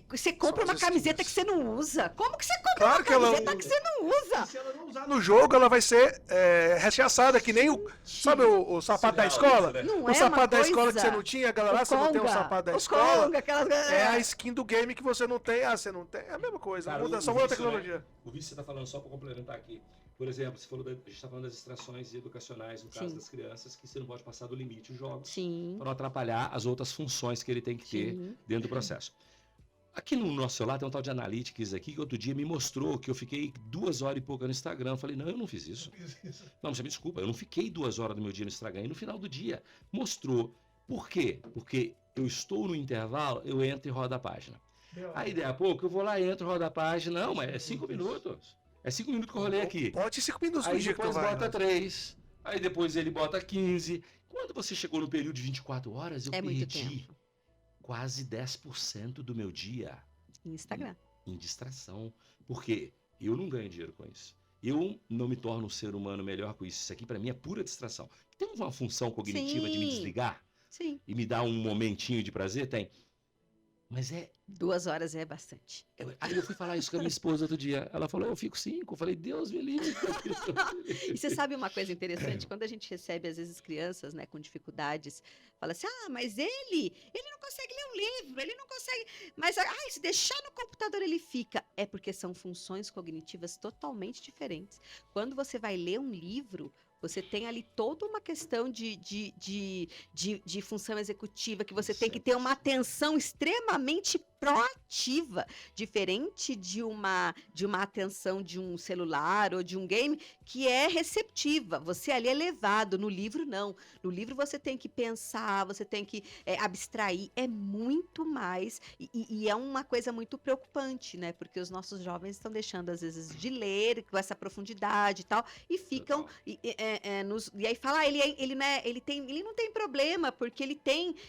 S2: Você compra uma camiseta que você não usa? Como que você compra
S1: Claro
S2: uma camiseta que você não usa?
S1: E se ela não usar no jogo, ela vai ser rechaçada, que nem sabe o sapato da escola?
S2: Não
S1: o sapato da escola que você não tinha, galera, você não tem o sapato da escola. É a skin do game que você não tem. Você não tem. É a mesma coisa.
S3: Cara,
S1: só muda a tecnologia.
S3: Né? O vício você tá falando, só para complementar aqui. Por exemplo, a gente está falando das distrações educacionais, no caso das crianças, que você não pode passar do limite os jogos para não atrapalhar as outras funções que ele tem que ter dentro do processo. Aqui no nosso celular tem um tal de Analytics aqui que outro dia me mostrou que eu fiquei 2 horas e pouca no Instagram. Eu falei, não, eu não fiz isso. Não, você me desculpa, eu não fiquei 2 horas do meu dia no Instagram. E no final do dia mostrou. Por quê? Porque eu estou no intervalo, eu entro e rodo a página. Aí daí a pouco eu vou lá e entro e rodo a página. Não, mas é 5 minutos. É 5 minutos que eu rolei aqui.
S1: Pode 5 minutos
S3: aí
S1: no dia que tu
S3: depois
S1: vai.
S3: bota 3. Aí depois ele bota 15. Quando você chegou no período de 24 horas, eu perdi quase 10% do meu dia
S2: em Instagram.
S3: Em distração. Porque eu não ganho dinheiro com isso. Eu não me torno um ser humano melhor com isso. Isso aqui para mim é pura distração. Tem uma função cognitiva de me desligar?
S2: Sim.
S3: E me dar um momentinho de prazer? Tem. Mas
S2: 2 horas é bastante.
S3: Aí eu fui falar isso com a minha esposa outro dia. Ela falou, eu fico 5. Eu falei, Deus me livre.
S2: E você sabe uma coisa interessante? Quando a gente recebe, às vezes, crianças, né, com dificuldades, fala assim, mas ele não consegue ler um livro, ele não consegue... Mas, se deixar no computador ele fica. É porque são funções cognitivas totalmente diferentes. Quando você vai ler um livro... Você tem ali toda uma questão de função executiva, que você tem que ter uma atenção extremamente proativa, diferente de uma atenção de um celular ou de um game que é receptiva. Você ali é levado, no livro não. No livro você tem que pensar, você tem que abstrair, é muito mais e é uma coisa muito preocupante, né? Porque os nossos jovens estão deixando às vezes de ler com essa profundidade e tal e ficam e aí fala, ele não tem problema porque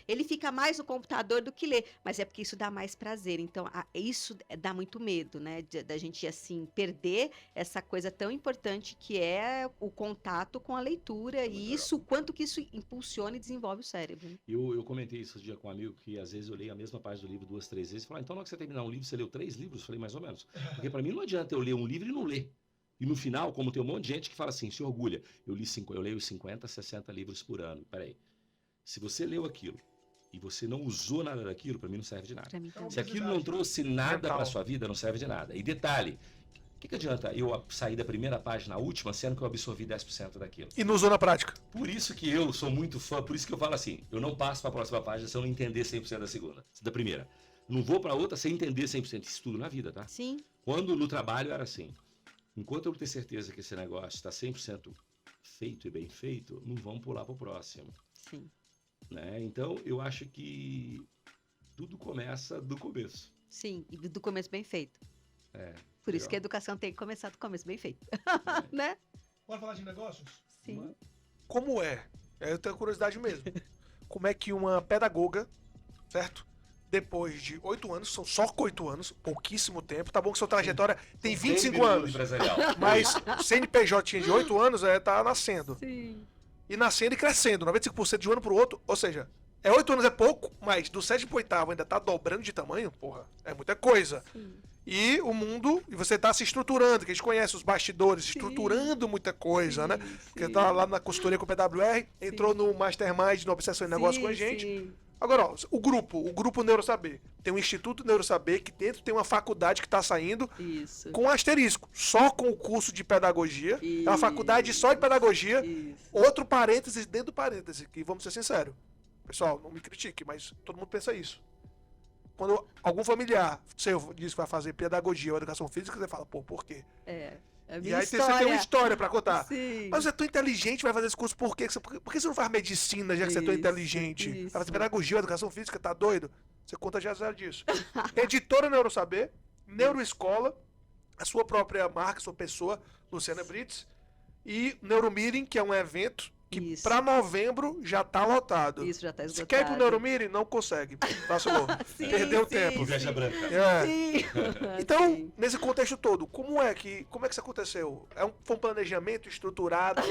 S2: ele fica mais no computador do que ler, mas é porque isso dá mais prazer. Então, isso dá muito medo, né? Da gente, assim, perder essa coisa tão importante que é o contato com a leitura e isso, quanto que isso impulsiona e desenvolve o cérebro.
S3: Eu comentei isso esse dia com um amigo que às vezes eu leio a mesma página do livro 2, 3 vezes e falo, então na hora que você terminar um livro, você leu 3 livros? Eu falei, mais ou menos. Porque para mim não adianta eu ler um livro e não ler. E no final, como tem um monte de gente que fala assim, se orgulha, eu leio 50, 60 livros por ano. Peraí, se você leu aquilo e você não usou nada daquilo, para mim não serve de nada. Se aquilo não trouxe nada para sua vida, não serve de nada. E detalhe, o que adianta eu sair da primeira página à última, sendo que eu absorvi 10% daquilo?
S1: E não usou na prática.
S3: Por isso que eu sou muito fã, por isso que eu falo assim, eu não passo para a próxima página se eu não entender 100% da segunda, da primeira. Não vou para outra sem entender 100%. Isso tudo na vida, tá?
S2: Sim.
S3: Quando no trabalho era assim, enquanto eu ter certeza que esse negócio está 100% feito e bem feito, não vamos pular para o próximo.
S2: Sim.
S3: Né? Então, eu acho que tudo começa do começo.
S2: Sim, e do começo bem feito. Por
S3: legal.
S2: isso que a educação tem que começar do começo bem feito. Né?
S1: Bora falar de negócios?
S2: Sim.
S1: Como é? Eu tenho curiosidade mesmo. Como é que uma pedagoga, certo? Depois de 8 anos, são só 8 anos, pouquíssimo tempo. Tá bom que sua trajetória tem 25 anos. Mas o CNPJ de 8 anos tá nascendo.
S2: Sim.
S1: E nascendo e crescendo, 95% de um ano pro outro. Ou seja, 8 anos é pouco, mas do 7º pro 8º ainda tá dobrando de tamanho, porra. É muita coisa.
S2: Sim.
S1: E o mundo, e você tá se estruturando, que a gente conhece os bastidores, estruturando muita coisa, né? Porque tá lá na consultoria com o PWR, entrou no Mastermind, no Obsessão em Negócio com a gente.
S2: Sim.
S1: Agora, ó, o grupo Neurosaber. Tem um Instituto Neurosaber que dentro tem uma faculdade que tá saindo
S2: Isso.
S1: com asterisco, só com o curso de pedagogia. É uma faculdade só de pedagogia.
S2: Isso.
S1: Outro parênteses dentro do parênteses, que vamos ser sinceros. Pessoal, não me critique, mas todo mundo pensa isso. Quando algum familiar seu diz que vai fazer pedagogia ou educação física, você fala, pô, por quê?
S2: E
S1: aí você tem uma história pra contar.
S2: Sim.
S1: Mas você é tão inteligente, vai fazer esse curso por quê? Por que você não faz medicina, já que você é tão inteligente? Vai fazer pedagogia, educação física, tá doido? Você conta já zero disso. Editora Neurosaber, Neuroescola, a sua própria marca, sua pessoa, Luciana Brits, e Neuromeeting, que é um evento que pra novembro já tá lotado.
S2: Isso, já tá esgotado.
S1: Se quer ir pro Neuromeeting, não consegue. Vacilou. Perdeu tempo.
S3: Inveja branca.
S2: Sim.
S1: Então, nesse contexto todo, como é que isso aconteceu? Foi um planejamento estruturado?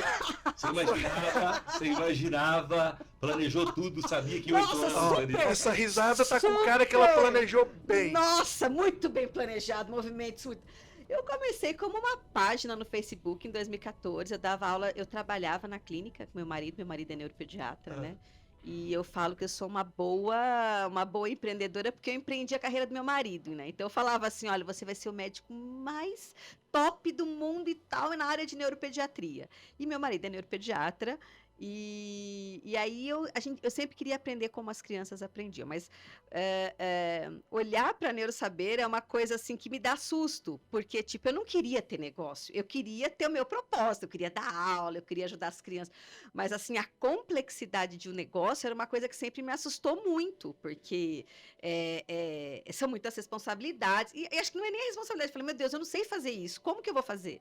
S3: Você imaginava, planejou tudo, sabia que 8 anos...
S1: Essa risada tá com cara que ela planejou bem.
S2: Nossa, muito bem planejado, movimentos muito... Eu comecei como uma página no Facebook em 2014, eu trabalhava na clínica com meu marido é neuropediatra, né? E eu falo que eu sou uma boa empreendedora porque eu empreendi a carreira do meu marido, né? Então eu falava assim, olha, você vai ser o médico mais top do mundo e tal, na área de neuropediatria. E meu marido é neuropediatra, e aí eu sempre queria aprender como as crianças aprendiam, mas olhar para Neurosaber é uma coisa assim que me dá susto, porque tipo, eu não queria ter negócio, eu queria ter o meu propósito, eu queria dar aula, eu queria ajudar as crianças, mas assim, a complexidade de um negócio era uma coisa que sempre me assustou muito, porque são muitas responsabilidades, e acho que não é nem a responsabilidade, eu falei, meu Deus, eu não sei fazer isso, como que eu vou fazer?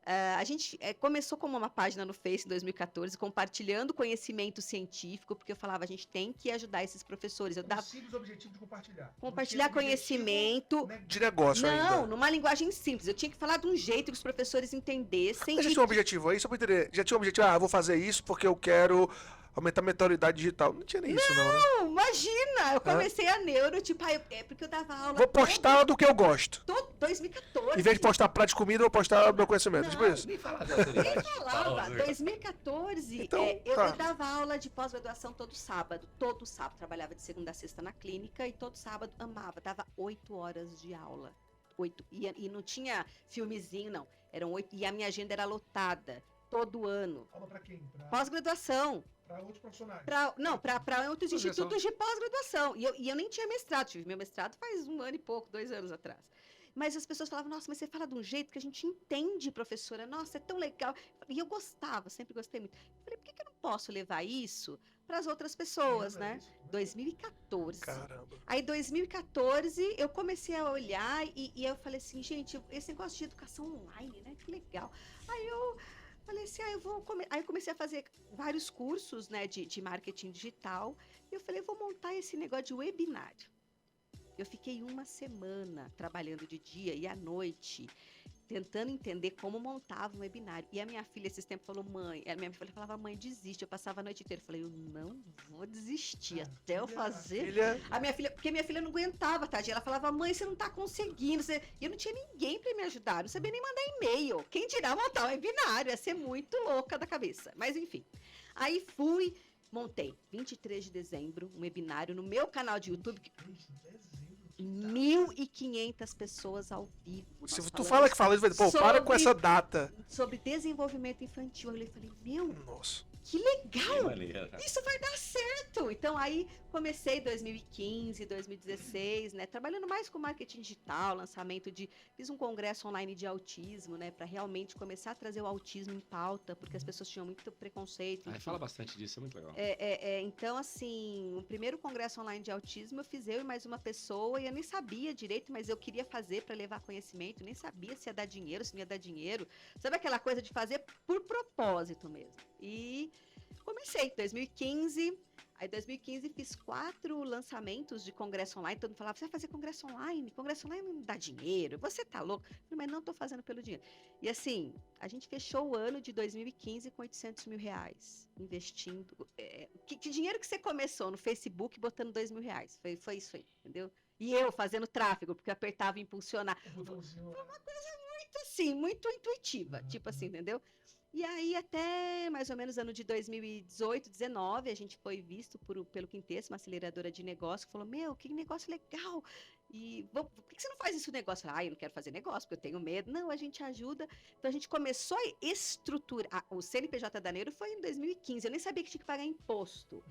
S2: A gente começou como uma página no Face em 2014, compartilhando conhecimento científico, porque eu falava, a gente tem que ajudar esses professores. Eu dava
S1: Simples objetivo de compartilhar.
S2: Compartilhar conhecimento.
S1: De negócio ainda.
S2: Não, numa linguagem simples. Eu tinha que falar de um jeito que os professores entendessem.
S1: Mas já tinha um objetivo aí, só pra entender. Já tinha um objetivo, eu vou fazer isso porque eu quero aumentar a mentalidade digital. Não tinha nem isso, não, né?
S2: Não, imagina! Eu comecei a neuro, tipo, porque eu dava aula.
S1: Vou postar do que eu gosto.
S2: 2014.
S1: Em vez de postar prato de comida, eu vou postar meu conhecimento. Tipo isso.
S3: Nem falava.
S2: 2014,
S1: Então,
S2: eu dava aula de pós-graduação todo sábado. Todo sábado. Trabalhava de segunda a sexta na clínica e todo sábado amava. Dava 8 horas de aula. 8. E não tinha filmezinho, não. Eram 8. E a minha agenda era lotada. Todo ano.
S1: Aula pra quem?
S2: Pós-graduação.
S1: Para outros profissionais.
S2: Para outros
S3: Projeção.
S2: institutos de pós-graduação. E eu nem tinha mestrado, tive meu mestrado faz 1 ano e pouco, 2 anos atrás. Mas as pessoas falavam, nossa, mas você fala de um jeito que a gente entende, professora, nossa, é tão legal. E eu gostava, sempre gostei muito. Eu falei, por que eu não posso levar isso para as outras pessoas, né? 2014.
S1: Caramba.
S2: Aí, 2014, eu comecei a olhar e eu falei assim, gente, esse negócio de educação online, né? Que legal. Aí eu falei assim, aí eu comecei a fazer vários cursos, né, de marketing digital. E eu falei, vou montar esse negócio de webinário. Eu fiquei 1 semana trabalhando de dia e à noite, tentando entender como montava um webinário. E a minha filha, esses tempos, falou, mãe... A minha filha falava, mãe, desiste. Eu passava a noite inteira. Eu falei, eu não vou desistir até eu fazer... A minha filha... Porque minha filha não aguentava, tadinha. Ela falava, mãe, você não tá conseguindo. E eu não tinha ninguém para me ajudar. Eu não sabia nem mandar e-mail. Quem dirá montar um webinário? Ia ser muito louca da cabeça. Mas, enfim. Aí fui... Montei, 23 de dezembro, um webinário no meu canal de YouTube. 1.500 pessoas ao vivo.
S1: Se tu fala que fala isso, pô, para com essa data.
S2: Sobre desenvolvimento infantil. Eu falei, meu,
S1: Nossa.
S2: que legal!
S3: Que
S2: Isso vai dar certo! Então aí comecei 2015, 2016, né? Trabalhando mais com marketing digital, lançamento de... Fiz um congresso online de autismo, né? Para realmente começar a trazer o autismo em pauta, porque as pessoas tinham muito preconceito.
S3: Fala bastante disso, é muito legal.
S2: Então, assim, o primeiro congresso online de autismo eu fiz eu e mais uma pessoa, e eu nem sabia direito, mas eu queria fazer para levar conhecimento, nem sabia se ia dar dinheiro, se não ia dar dinheiro. Sabe aquela coisa de fazer por propósito mesmo? E comecei em 2015, aí em 2015 fiz 4 lançamentos de congresso online, todo mundo falava, você vai fazer congresso online não dá dinheiro, você tá louco? Eu falei, mas não tô fazendo pelo dinheiro. E assim, a gente fechou o ano de 2015 com R$800 mil, investindo, que dinheiro que você começou no Facebook botando R$2 mil, foi isso aí, entendeu? E eu fazendo tráfego, porque eu apertava impulsionar, foi uma coisa muito assim, muito intuitiva, tipo assim, entendeu? E aí, até mais ou menos ano de 2018, 2019, a gente foi visto pelo Quintessa, uma aceleradora de negócio, que falou, meu, que negócio legal! E por que você não faz esse negócio? Eu não quero fazer negócio, porque eu tenho medo. Não, a gente ajuda. Então, a gente começou a estruturar. O CNPJ da Neuro foi em 2015. Eu nem sabia que tinha que pagar imposto.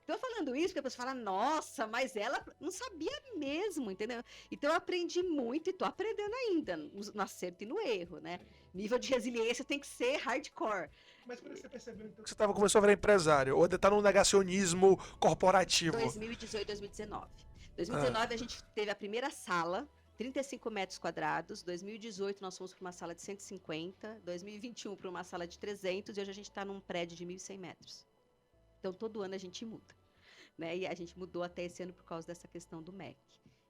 S2: Então, falando isso, porque a pessoa fala, nossa, mas ela não sabia mesmo, entendeu? Então, eu aprendi muito e tô aprendendo ainda, no acerto e no erro, né? Nível de resiliência tem que ser hardcore.
S1: Mas quando você percebeu, então, que você começou a virar empresário, ou tá num negacionismo corporativo?
S2: 2018, 2019. 2019, a gente teve a primeira sala, 35 metros quadrados. 2018, nós fomos para uma sala de 150. 2021, para uma sala de 300. E hoje a gente está num prédio de 1.100 metros. Então, todo ano a gente muda, né? E a gente mudou até esse ano por causa dessa questão do MEC.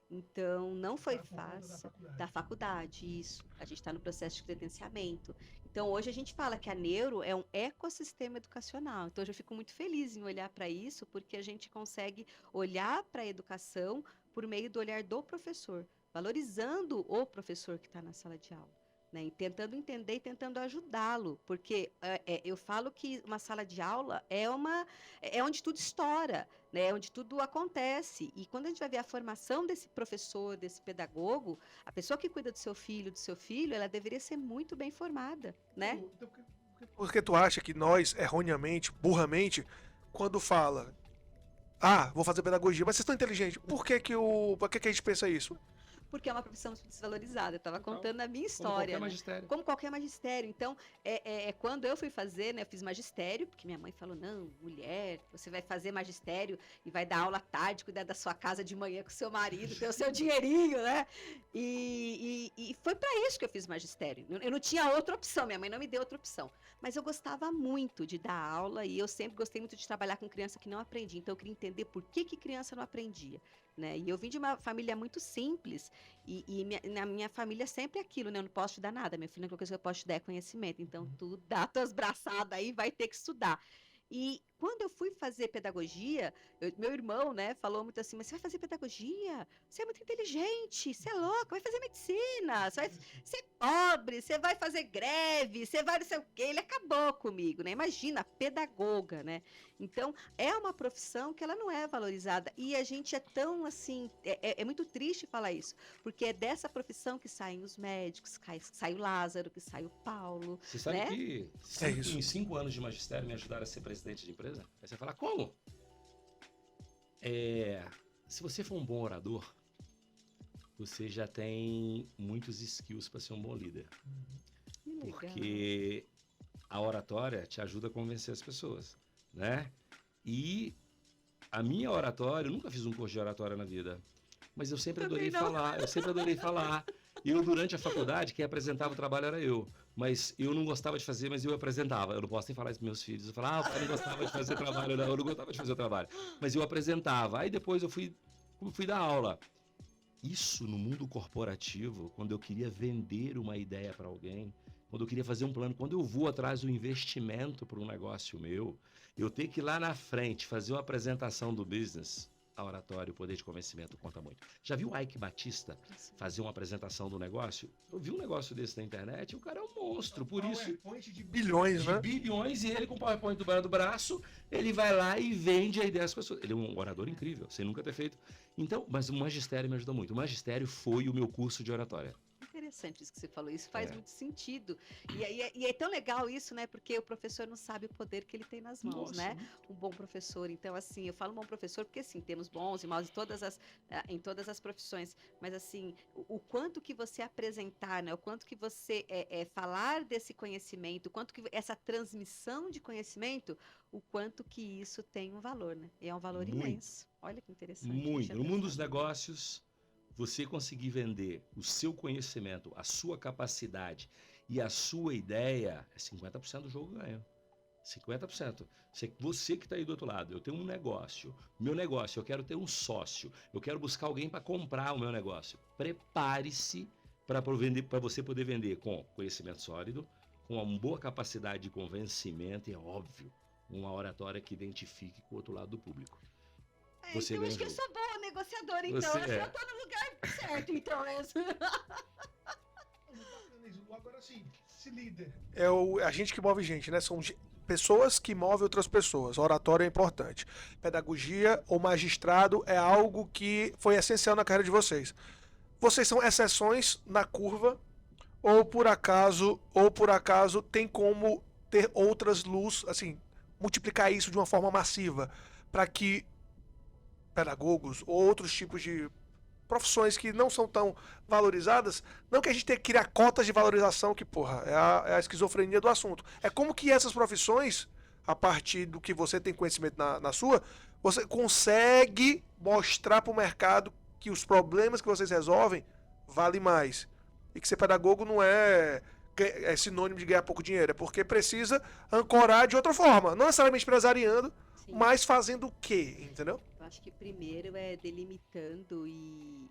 S2: Então, não foi fácil. Da faculdade, isso. A gente está no processo de credenciamento. Então, hoje a gente fala que a Neuro é um ecossistema educacional. Então, hoje eu fico muito feliz em olhar para isso, porque a gente consegue olhar para a educação por meio do olhar do professor, valorizando o professor que está na sala de aula. Né, e tentando entender e tentando ajudá-lo, porque eu falo que uma sala de aula é onde tudo estoura, né, é onde tudo acontece, e quando a gente vai ver a formação desse professor, desse pedagogo, a pessoa que cuida do seu filho, ela deveria ser muito bem formada, né?
S1: Porque tu acha que nós, erroneamente, burramente, quando fala, vou fazer pedagogia, mas vocês estão inteligentes, por que a gente pensa isso?
S2: Porque é uma profissão desvalorizada. Eu estava contando a minha história. Como qualquer magistério. Então, quando eu fui fazer, né, eu fiz magistério, porque minha mãe falou, não, mulher, você vai fazer magistério e vai dar aula à tarde, cuidar da sua casa de manhã com o seu marido, ter o seu dinheirinho, né? E foi para isso que eu fiz magistério. Eu não tinha outra opção, minha mãe não me deu outra opção. Mas eu gostava muito de dar aula e eu sempre gostei muito de trabalhar com criança que não aprendia. Então, eu queria entender por que criança não aprendia. Né? E eu vim de uma família muito simples na minha família sempre é aquilo, né? Eu não posso te dar nada, minha filha, a única coisa que eu posso te dar é conhecimento. Então, tu dá tuas braçadas aí, vai ter que estudar. E quando eu fui fazer pedagogia, meu irmão, né, falou muito assim, mas você vai fazer pedagogia? Você é muito inteligente, você é louco, vai fazer medicina, você é pobre, você vai fazer greve, você vai não sei o quê. Ele acabou comigo, né? Imagina, pedagoga, né? Então, é uma profissão que ela não é valorizada. E a gente é tão, assim, é muito triste falar isso, porque é dessa profissão que saem os médicos, sai o Lázaro, que sai o Paulo,
S3: Você sabe
S2: né?
S3: que em 5 anos de magistério me ajudaram a ser presidente de empresa? Aí você fala, como? Se você for um bom orador, você já tem muitos skills para ser um bom líder.
S2: Que legal.
S3: Porque a oratória te ajuda a convencer as pessoas, né? E a minha oratória, eu nunca fiz um curso de oratória na vida, mas eu sempre adorei falar. E eu, durante a faculdade, quem apresentava o trabalho era eu. Mas eu não gostava de fazer, mas eu apresentava. Eu não posso nem falar isso para meus filhos. Eu falava, o pai não gostava de fazer trabalho, não. Eu não gostava de fazer o trabalho. Mas eu apresentava. Aí depois eu fui dar aula. Isso no mundo corporativo, quando eu queria vender uma ideia para alguém, quando eu queria fazer um plano, quando eu vou atrás do investimento para um negócio meu, eu tenho que ir lá na frente fazer uma apresentação do business, a oratória, o poder de convencimento conta muito. Já viu o Ike Batista fazer uma apresentação do negócio? Eu vi um negócio desse na internet e o cara é um monstro, por isso...
S1: PowerPoint de bilhões, né?
S3: Bilhões, e ele com o PowerPoint do braço, ele vai lá e vende a ideia às pessoas. Ele é um orador incrível, sem nunca ter feito. Então, mas o magistério me ajudou muito. O magistério foi o meu curso de oratória.
S2: Interessante isso que você falou, isso faz muito sentido. E é tão legal isso, né? Porque o professor não sabe o poder que ele tem nas mãos, né? Um bom professor. Então, assim, eu falo bom professor porque, assim, temos bons e maus em todas as profissões. Mas, assim, o quanto que você apresentar, né? O quanto que você falar desse conhecimento, o quanto que essa transmissão de conhecimento, o quanto que isso tem um valor, né? E é um valor imenso. Olha que interessante.
S3: Muito. No mundo dos negócios, você conseguir vender o seu conhecimento, a sua capacidade e a sua ideia, é 50% do jogo ganho. 50%. Você que está aí do outro lado, eu tenho um negócio, meu negócio, eu quero ter um sócio, eu quero buscar alguém para comprar o meu negócio. Prepare-se para você poder vender com conhecimento sólido, com uma boa capacidade de convencimento e, é óbvio, uma oratória que identifique com o outro lado do público. Você
S2: então, acho que eu sou boa negociadora, então. Eu tô no lugar certo, então.
S1: Agora sim, esse líder. A gente que move gente, né? São pessoas que movem outras pessoas. Oratória é importante. Pedagogia ou magistrado é algo que foi essencial na carreira de vocês. Vocês são exceções na curva, ou por acaso tem como ter outras luzes, assim, multiplicar isso de uma forma massiva, para que pedagogos ou outros tipos de profissões que não são tão valorizadas, não que a gente tenha que criar cotas de valorização, que, porra, é a esquizofrenia do assunto. É como que essas profissões, a partir do que você tem conhecimento na sua, você consegue mostrar para o mercado que os problemas que vocês resolvem valem mais. E que ser pedagogo não é sinônimo de ganhar pouco dinheiro, é porque precisa ancorar de outra forma, não necessariamente empresariando, sim, mas fazendo o quê, entendeu?
S2: Eu acho que primeiro é delimitando e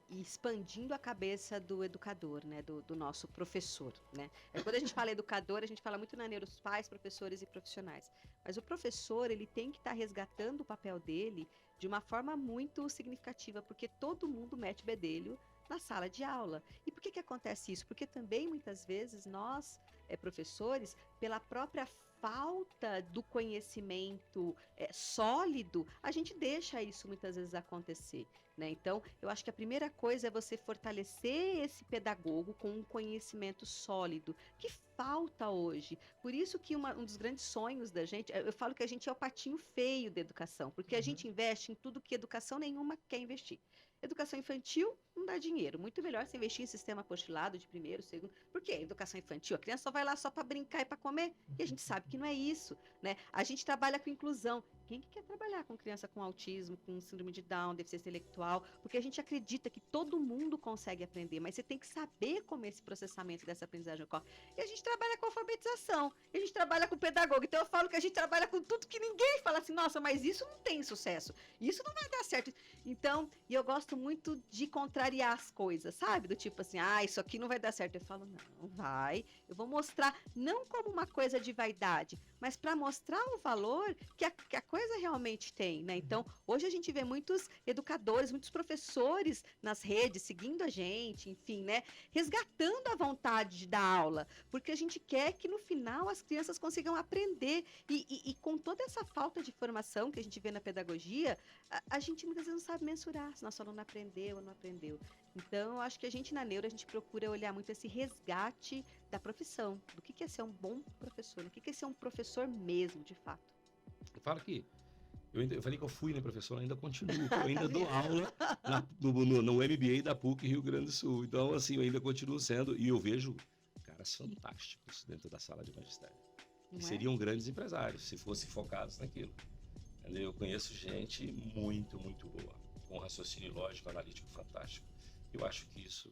S2: expandindo a cabeça do educador, né, do nosso professor, né? Quando a gente fala educador, a gente fala muito na Neuros, pais, professores e profissionais. Mas o professor, ele tem que estar resgatando o papel dele de uma forma muito significativa, porque todo mundo mete bedelho na sala de aula. E por que acontece isso? Porque também, muitas vezes, nós, professores, pela própria falta do conhecimento sólido, a gente deixa isso muitas vezes acontecer, né? Então, eu acho que a primeira coisa é você fortalecer esse pedagogo com um conhecimento sólido, que falta hoje. Por isso que um dos grandes sonhos da gente, eu falo que a gente é o patinho feio da educação, porque a gente investe em tudo que educação nenhuma quer investir. Educação infantil não dá dinheiro. Muito melhor você investir em sistema apostilado de primeiro, segundo. Por quê? Educação infantil, a criança só vai lá só para brincar e para comer. E a gente sabe que não é isso, né? A gente trabalha com inclusão. Quem que quer trabalhar com criança com autismo, com síndrome de Down, deficiência intelectual? Porque a gente acredita que todo mundo consegue aprender, mas você tem que saber como esse processamento dessa aprendizagem ocorre. E a gente trabalha com alfabetização, e a gente trabalha com pedagogo. Então eu falo que a gente trabalha com tudo que ninguém fala assim, nossa, mas isso não tem sucesso, isso não vai dar certo. Então, e eu gosto muito de contrariar as coisas, sabe? Do tipo assim, isso aqui não vai dar certo. Eu falo, não, vai. Eu vou mostrar, não como uma coisa de vaidade, mas para mostrar o valor que a coisa realmente tem, né? Então, hoje a gente vê muitos educadores, muitos professores nas redes seguindo a gente, enfim, né? Resgatando a vontade de dar aula, porque a gente quer que no final as crianças consigam aprender e com toda essa falta de formação que a gente vê na pedagogia, a gente muitas vezes não sabe mensurar se nosso aluno aprendeu ou não aprendeu. Então, eu acho que a gente na Neuro, a gente procura olhar muito esse resgate da profissão, do que é ser um bom professor, o que é ser um professor mesmo, de fato.
S3: Eu falo que eu falei que eu fui, né, professor? Eu ainda continuo. Eu ainda dou aula no MBA da PUC Rio Grande do Sul. Então, assim, eu ainda continuo sendo. E eu vejo caras fantásticos dentro da sala de magistério. Que seriam grandes empresários, se fossem focados naquilo. Entendeu? Eu conheço gente muito, muito boa. Com raciocínio lógico, analítico fantástico. Eu acho que isso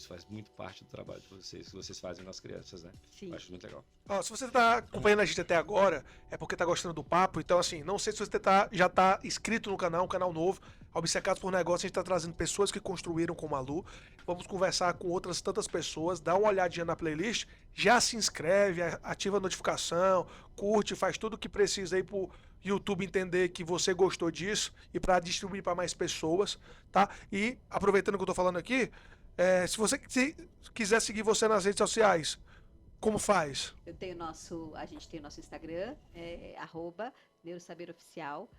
S3: faz muito parte do trabalho de vocês, que vocês fazem nas crianças, né?
S2: Sim.
S3: Eu acho muito legal.
S1: Ó, se você está acompanhando a gente até agora, é porque está gostando do papo. Então, assim, não sei se você já está inscrito no canal, um canal novo, Obcecados por Negócio. A gente está trazendo pessoas que construíram com o Malu. Vamos conversar com outras tantas pessoas. Dá uma olhadinha na playlist, já se inscreve, ativa a notificação, curte, faz tudo o que precisa aí pro YouTube entender que você gostou disso e para distribuir para mais pessoas, tá? E aproveitando que eu tô falando aqui, se você quiser seguir você nas redes sociais, como faz?
S2: A gente tem o nosso Instagram, @neurosaberoficial.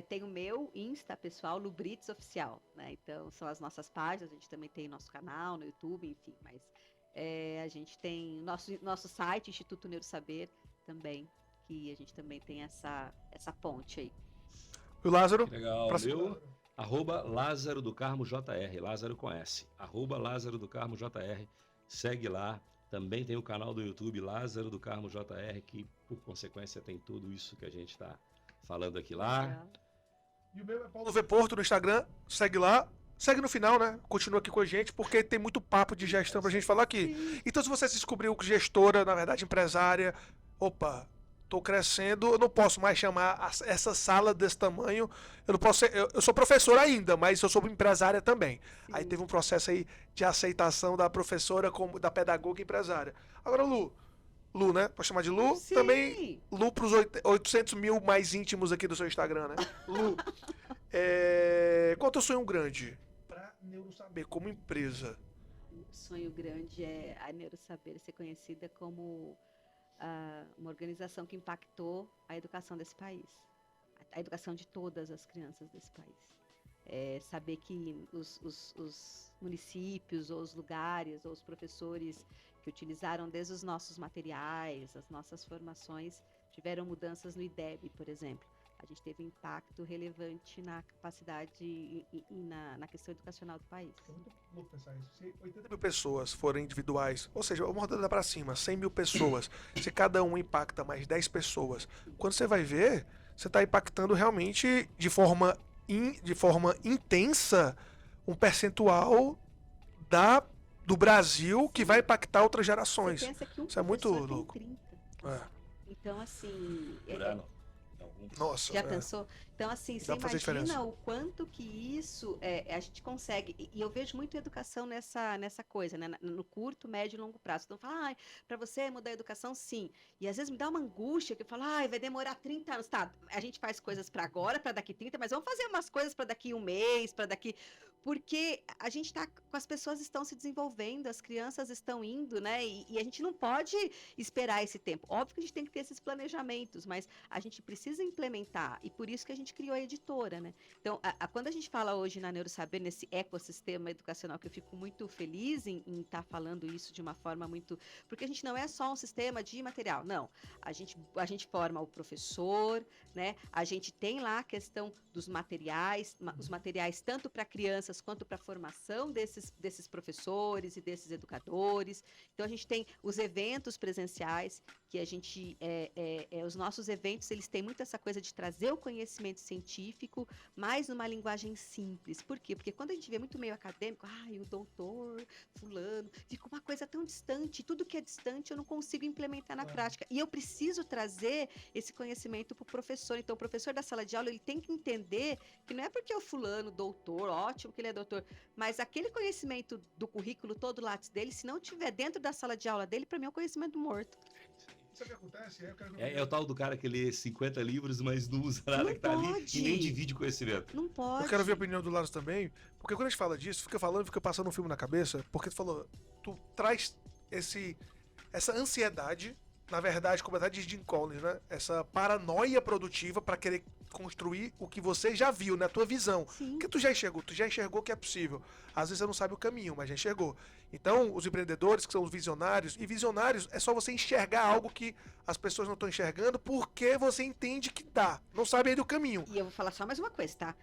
S2: Tem o meu Insta pessoal, Lubrits Oficial, né? Então são as nossas páginas, a gente também tem nosso canal no YouTube, enfim, mas a gente tem nosso site, Instituto Neurosaber, também, que a gente também tem essa ponte aí.
S1: E o Lázaro?
S3: Que legal. Meu, @Lázaro do Carmo JR, Lázaro com S, @Lázaro do Carmo JR, segue lá. Também tem o canal do YouTube Lázaro do Carmo JR, que por consequência tem tudo isso que a gente está falando aqui lá.
S1: E o meu é Paulo V Porto no Instagram, segue lá. Segue no final, né? Continua aqui com a gente, porque tem muito papo de gestão pra gente falar aqui.
S2: Sim.
S1: Então, se você se descobriu gestora, na verdade, empresária, opa, tô crescendo, eu não posso mais chamar essa sala desse tamanho. Eu não posso ser, eu sou professor ainda, mas eu sou empresária também.
S2: Sim.
S1: Aí teve um processo aí de aceitação da professora como da pedagoga e empresária. Agora, Lu, né? Pode chamar de Lu?
S2: Sim.
S1: Também Lu pros 800 mil mais íntimos aqui do seu Instagram, né? Lu, qual é o teu sonho grande? Pra Neurosaber, como empresa.
S2: O sonho grande é a Neurosaber ser conhecida como uma organização que impactou a educação desse país, a educação de todas as crianças desse país. Saber que os municípios, ou os lugares, ou os professores que utilizaram desde os nossos materiais, as nossas formações, tiveram mudanças no IDEB, por exemplo. A gente teve um impacto relevante na capacidade e na questão educacional do país.
S1: É muito louco pensar isso. Se 80 mil pessoas forem individuais, ou seja, vamos rodar para cima, 100 mil pessoas, se cada um impacta mais 10 pessoas, quando você vai ver, você está impactando realmente de forma intensa um percentual do Brasil que vai impactar outras gerações.
S2: Você pensa que
S1: isso é muito louco.
S2: 30.
S1: É.
S2: Então, assim...
S3: Por ano.
S1: Nossa,
S2: já pensou? Então, assim, você imagina o quanto que isso a gente consegue. E eu vejo muito educação nessa coisa, né? No curto, médio e longo prazo. Então, fala, para você mudar a educação, sim. E às vezes me dá uma angústia que eu falo, vai demorar 30 anos. Tá, a gente faz coisas para agora, para daqui 30, mas vamos fazer umas coisas para daqui um mês, para daqui. Porque a gente está com as pessoas estão se desenvolvendo, as crianças estão indo, né? E a gente não pode esperar esse tempo. Óbvio que a gente tem que ter esses planejamentos, mas a gente precisa implementar. E por isso que a gente criou a editora, né? Então, quando a gente fala hoje na Neurosaber, nesse ecossistema educacional, que eu fico muito feliz em estar falando isso de uma forma muito... Porque a gente não é só um sistema de material, não. A gente forma o professor, né? A gente tem lá a questão dos materiais, os materiais tanto para crianças quanto para a formação desses professores e desses educadores. Então, a gente tem os eventos presenciais, que a gente... os nossos eventos, eles têm muito essa coisa de trazer o conhecimento científico, mas numa linguagem simples. Por quê? Porque quando a gente vê muito meio acadêmico, o doutor, fulano, fica uma coisa tão distante, tudo que é distante eu não consigo implementar na prática. E eu preciso trazer esse conhecimento para o professor. Então, o professor da sala de aula, ele tem que entender que não é porque o fulano, doutor, ótimo que ele é doutor, mas aquele conhecimento do currículo todo látis dele, se não tiver dentro da sala de aula dele, para mim é um conhecimento morto.
S1: Sabe o que acontece? Eu quero...
S3: É o tal do cara que lê 50 livros, mas não usa nada
S2: Não
S3: que tá ali
S2: pode.
S3: e nem divide conhecimento.
S2: Não pode.
S1: Eu quero ver a opinião do Laros também, porque quando a gente fala disso, fica passando um filme na cabeça, porque tu falou, tu traz essa ansiedade, na verdade, como a de Jim Collins, né? Essa paranoia produtiva pra querer construir o que você já viu, né? A tua visão.
S2: Sim.
S1: Porque tu já enxergou que é possível. Às vezes você não sabe o caminho, mas já enxergou. Então, os empreendedores, que são os visionários, e visionários é só você enxergar algo que as pessoas não estão enxergando porque você entende que dá. Não sabe ainda o caminho.
S2: E eu vou falar só mais uma coisa, tá?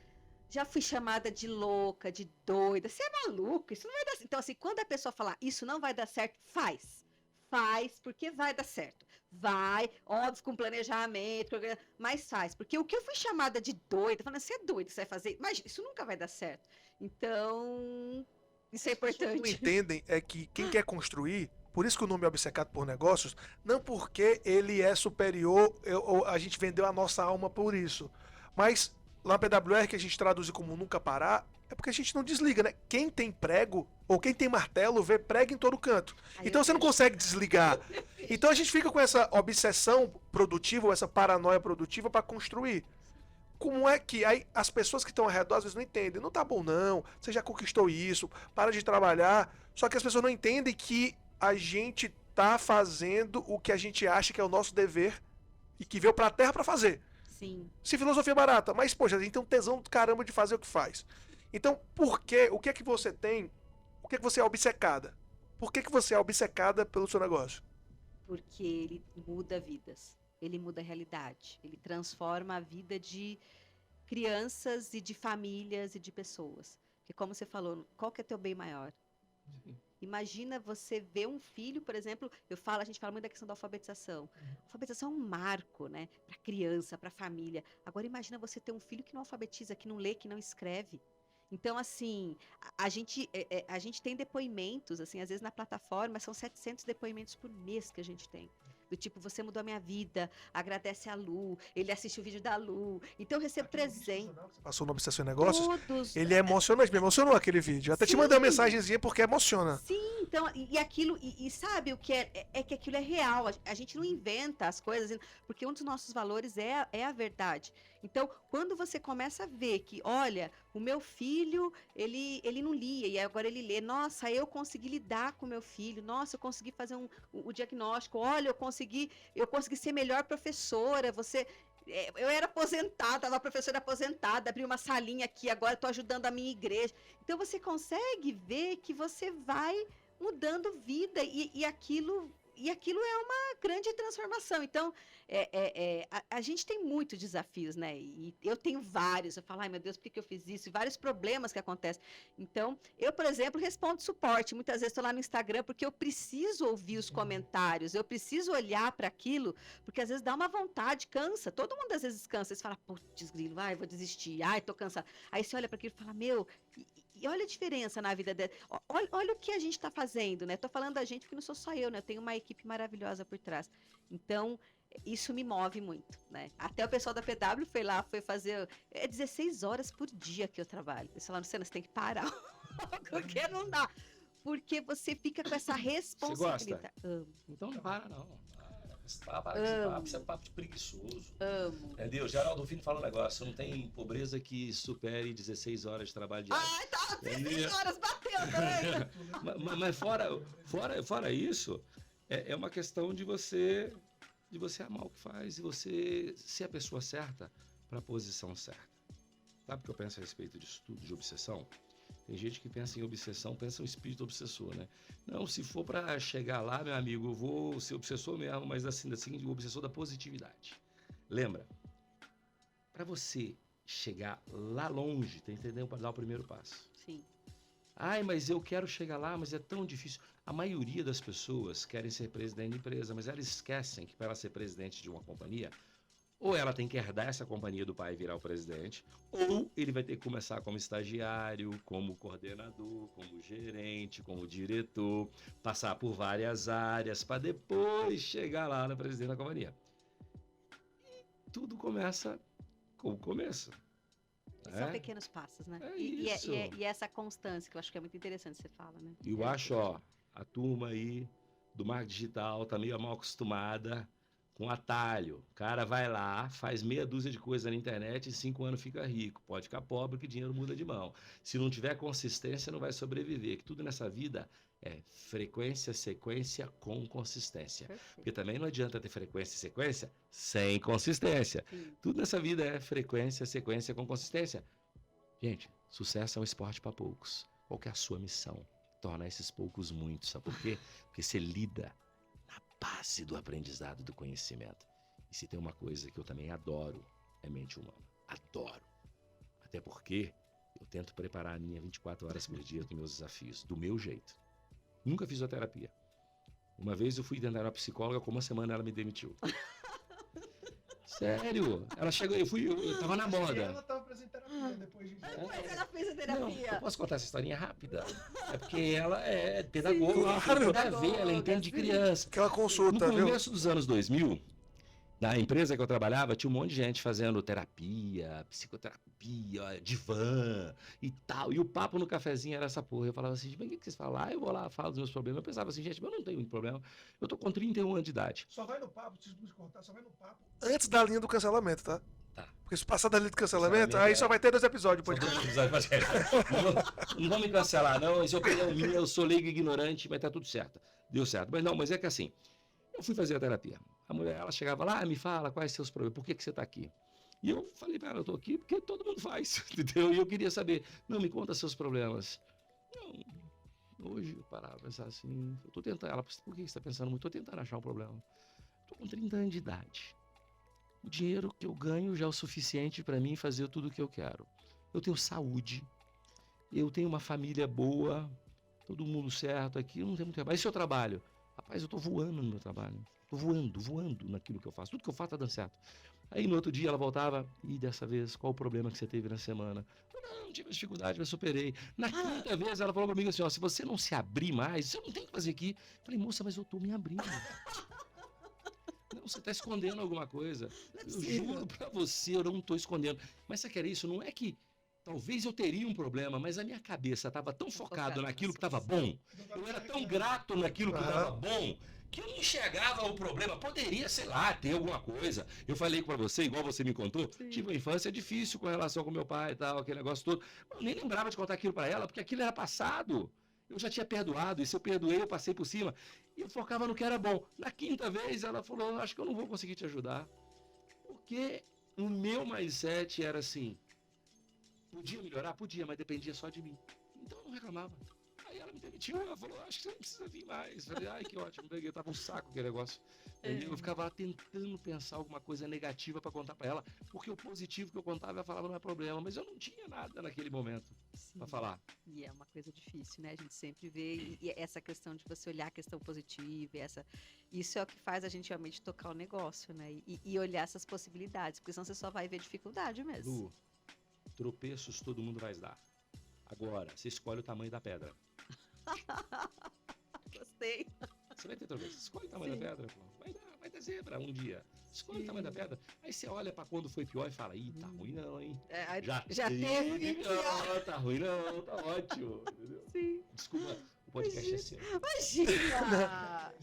S2: Já fui chamada de louca, de doida. Você é maluco, isso não vai dar certo. Então, assim, quando a pessoa falar isso não vai dar certo, faz. Faz, porque vai dar certo. Vai, óbvio, com planejamento, mas faz. Porque o que eu fui chamada de doida, falando, você é doida, você vai fazer. Mas isso nunca vai dar certo. Então, isso é
S1: As pessoas não
S2: importante.
S1: entendem é que quem quer construir, por isso que o nome é Obcecado por Negócios, não porque ele é superior, ou a gente vendeu a nossa alma por isso. Mas lá na PWR, que a gente traduz como nunca parar, é porque a gente não desliga, né? Quem tem prego, ou quem tem martelo, vê prego em todo canto.
S2: Aí
S1: Então
S2: eu
S1: você não
S2: vejo.
S1: consegue desligar. Então a gente fica com essa obsessão produtiva, ou essa paranoia produtiva para construir. Como é que aí as pessoas que estão ao redor às vezes não entendem? Não tá bom não, você já conquistou isso, para de trabalhar. Só que as pessoas não entendem que a gente tá fazendo o que a gente acha que é o nosso dever e que veio pra terra pra fazer.
S2: Sim.
S1: Se filosofia é barata, mas poxa, a gente tem um tesão do caramba de fazer o que faz. Então, por que, o que é que você tem, o que é que você é obcecada? Por que você é obcecada pelo seu negócio?
S2: Porque ele muda vidas, ele muda a realidade, ele transforma a vida de crianças e de famílias e de pessoas. Porque como você falou, qual que é teu bem maior? Imagina você ver um filho, por exemplo, a gente fala muito da questão da alfabetização. Alfabetização é um marco, né, para criança, para família. Agora imagina você ter um filho que não alfabetiza, que não lê, que não escreve. Então, assim, a gente tem depoimentos, assim, às vezes na plataforma são 700 depoimentos por mês que a gente tem. Do tipo, você mudou a minha vida, agradece a Lu, ele assiste o vídeo da Lu. Então, eu recebo presente.
S1: Passou no Obsessão e Negócios?
S2: Todos.
S1: Ele é emocionante, me emocionou aquele vídeo. Até te mandei uma
S2: Sim.
S1: mensagenzinha porque emociona.
S2: Sim, então, e aquilo, e sabe o que é que aquilo é real, a gente não inventa as coisas, porque um dos nossos valores é a verdade. Então, quando você começa a ver que, olha, o meu filho, ele não lia, e agora ele lê, nossa, eu consegui lidar com o meu filho, nossa, eu consegui fazer o diagnóstico, olha, eu consegui ser melhor professora, eu era aposentada, estava professora aposentada, abri uma salinha aqui, agora estou ajudando a minha igreja. Então você consegue ver que você vai mudando vida e aquilo é uma grande transformação. Então, a gente tem muitos desafios, né? E eu tenho vários. Eu falo, ai meu Deus, por que eu fiz isso? E vários problemas que acontecem. Então, eu, por exemplo, respondo suporte. Muitas vezes estou lá no Instagram porque eu preciso ouvir os comentários, eu preciso olhar para aquilo, porque às vezes dá uma vontade, cansa. Todo mundo às vezes cansa. Você fala, putz, grilo, ai, vou desistir, ai, tô cansado. Aí você olha para aquilo e fala, meu. E olha a diferença na vida dela. Olha o que a gente está fazendo, né? Estou falando da gente porque não sou só eu, né? Eu tenho uma equipe maravilhosa por trás. Então, isso me move muito, né? Até o pessoal da PW foi fazer... 16 horas por dia que eu trabalho. Eles falaram, Luciana, você tem que parar. Porque não dá. Porque você fica com essa responsabilidade.
S3: Amo. Então não para, não. Isso é papo de preguiçoso.
S2: Amo.
S3: Entendeu? Geraldo Filho fala um negócio, não tem pobreza que supere 16 horas de trabalho diário.
S2: Ai, tá, 16 horas, bateu também.
S3: Mas fora isso, é uma questão de você amar o que faz e você ser a pessoa certa para a posição certa. Sabe o que eu penso a respeito disso tudo, de obsessão? Tem gente que pensa em obsessão, pensa em espírito obsessor, né? Não, se for para chegar lá, meu amigo, eu vou ser obsessor mesmo, mas assim, o obsessor da positividade. Lembra? Para você chegar lá longe, tá entendendo? Para dar o primeiro passo.
S2: Sim.
S3: Ai, mas eu quero chegar lá, mas é tão difícil. A maioria das pessoas querem ser presidente de empresa, mas elas esquecem que para ela ser presidente de uma companhia, ou ela tem que herdar essa companhia do pai e virar o presidente, ou ele vai ter que começar como estagiário, como coordenador, como gerente, como diretor, passar por várias áreas para depois chegar lá na presidente da companhia. E tudo começa com o começo.
S2: São pequenos passos, né?
S3: É
S2: e
S3: isso.
S2: essa constância, que eu acho que é muito interessante você fala, né?
S3: E eu acho, a turma aí do marketing digital tá meio mal acostumada com atalho. O cara vai lá, faz meia dúzia de coisas na internet e em 5 anos fica rico. Pode ficar pobre que dinheiro muda de mão. Se não tiver consistência, não vai sobreviver. Que tudo nessa vida é frequência, sequência com consistência.
S2: Perfeito.
S3: Porque também não adianta ter frequência e sequência sem consistência.
S2: Sim.
S3: Tudo nessa vida é frequência, sequência com consistência. Gente, sucesso é um esporte para poucos. Qual que é a sua missão? Tornar esses poucos muitos. Sabe por quê? Porque você lida na base do aprendizado, do conhecimento. E se tem uma coisa que eu também adoro, é mente humana. Adoro. Até porque eu tento preparar a minha 24 horas por dia com meus desafios, do meu jeito. Nunca fiz terapia. Uma vez eu fui tentar uma psicóloga, com uma semana ela me demitiu. Sério? Ela chegou, eu tava na moda.
S1: Ela tava fazendo terapia depois disso.
S2: Mas ela fez a
S3: Não,
S2: terapia.
S3: eu posso contar essa historinha rápida? É porque ela é pedagoga,
S1: Sim,
S3: tem tudo a
S2: claro.
S3: ver, ela entende de criança.
S1: Aquela consulta,
S3: No
S1: viu?
S3: começo dos anos 2000, na empresa que eu trabalhava, tinha um monte de gente fazendo terapia, psicoterapia, divã e tal. E o papo no cafezinho era essa porra. Eu falava assim, mas o que vocês falam? Ah, eu vou lá, falo dos meus problemas. Eu pensava assim, gente, mas eu não tenho muito problema. Eu tô com 31 anos de idade.
S1: Só vai no papo, se me cortar, só vai no papo. Antes da linha do cancelamento, tá?
S3: Tá.
S1: Porque se passar da linha do cancelamento,
S3: Cancelamento,
S1: aí
S3: é.
S1: só vai ter 2 episódios
S3: São
S1: depois.
S3: 2 episódios, mas não vão me cancelar, não. Isso é opinião minha, eu sou leigo e ignorante, mas tá tudo certo. Deu certo. Mas não, mas é que assim, eu fui fazer a terapia. A mulher, ela chegava lá, me fala quais seus problemas, por que você tá aqui? E eu falei pra ela, eu tô aqui porque todo mundo faz, entendeu? E eu queria saber, não, me conta seus problemas. Não, hoje eu parava pra pensar assim, eu tô tentando, ela, por que você tá pensando muito? Tô tentando achar um problema. Tô com 30 anos de idade. O dinheiro que eu ganho já é o suficiente para mim fazer tudo o que eu quero. Eu tenho saúde, eu tenho uma família boa, todo mundo certo aqui, eu não tenho muito trabalho. Esse é o trabalho. Rapaz, eu tô voando no meu trabalho. Tô voando naquilo que eu faço. Tudo que eu faço tá dando certo. Aí no outro dia ela voltava, e dessa vez, qual o problema que você teve na semana? Eu não, tive dificuldade, mas superei. Na quinta vez ela falou comigo assim, ó, se você não se abrir mais, você não tem o que fazer aqui. Eu falei, moça, mas eu tô me abrindo. Não, você está escondendo alguma coisa. Eu juro pra você, eu não estou escondendo. Mas você quer isso? Não é que talvez eu teria um problema, mas a minha cabeça estava tão focada naquilo que estava bom. Eu era tão grato naquilo que estava bom, que eu não enxergava o problema. Poderia, sei lá, ter alguma coisa. Eu falei pra você, igual você me contou, tive uma infância difícil com relação com meu pai e tal, aquele negócio todo. Eu nem lembrava de contar aquilo pra ela, porque aquilo era passado. Eu já tinha perdoado, e se eu perdoei, eu passei por cima. E eu focava no que era bom. Na quinta vez, ela falou, acho que eu não vou conseguir te ajudar. Porque o meu mindset era assim, podia melhorar? Podia, mas dependia só de mim. Então eu não reclamava. Aí ela me demitiu, ela falou, acho que você não precisa vir mais. Eu falei, ai, que ótimo, peguei, tava um saco aquele negócio. Eu ficava lá tentando pensar alguma coisa negativa para contar para ela, porque o positivo que eu contava, ela falava, não é problema, mas eu não tinha nada naquele momento para falar.
S2: E é uma coisa difícil, né? A gente sempre vê, e essa questão de você olhar a questão positiva, isso é o que faz a gente realmente tocar o negócio, né? E olhar essas possibilidades, porque senão você só vai ver dificuldade mesmo.
S3: Lu, tropeços todo mundo vai dar. Agora, você escolhe o tamanho da pedra.
S2: Gostei.
S3: Você vai ter tropeço. Escolhe o tamanho da pedra. Pô. Vai dar zebra um dia. Escolhe o tamanho da pedra. Aí você olha pra quando foi pior e fala, ih, tá ruim não, hein?
S2: Já teve
S3: pior. Tá ruim não, tá ótimo. Entendeu?
S2: Sim.
S3: Desculpa, o podcast é seu.
S2: Imagina!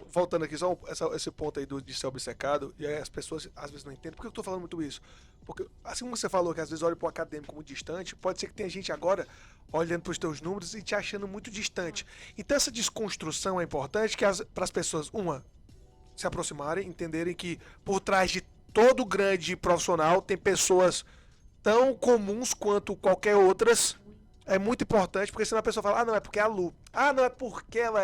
S1: Voltando aqui, só esse ponto aí de ser obcecado, e aí as pessoas às vezes não entendem. Por que eu tô falando muito isso? Porque, assim como você falou, que às vezes olha pro acadêmico muito distante, pode ser que tenha gente agora olhando pros teus números e te achando muito distante. Então essa desconstrução é importante para as pessoas, se aproximarem, entenderem que por trás de todo grande profissional tem pessoas tão comuns quanto qualquer outras. É muito importante, porque senão a pessoa fala, não, é porque é a Lu. Não, é porque ela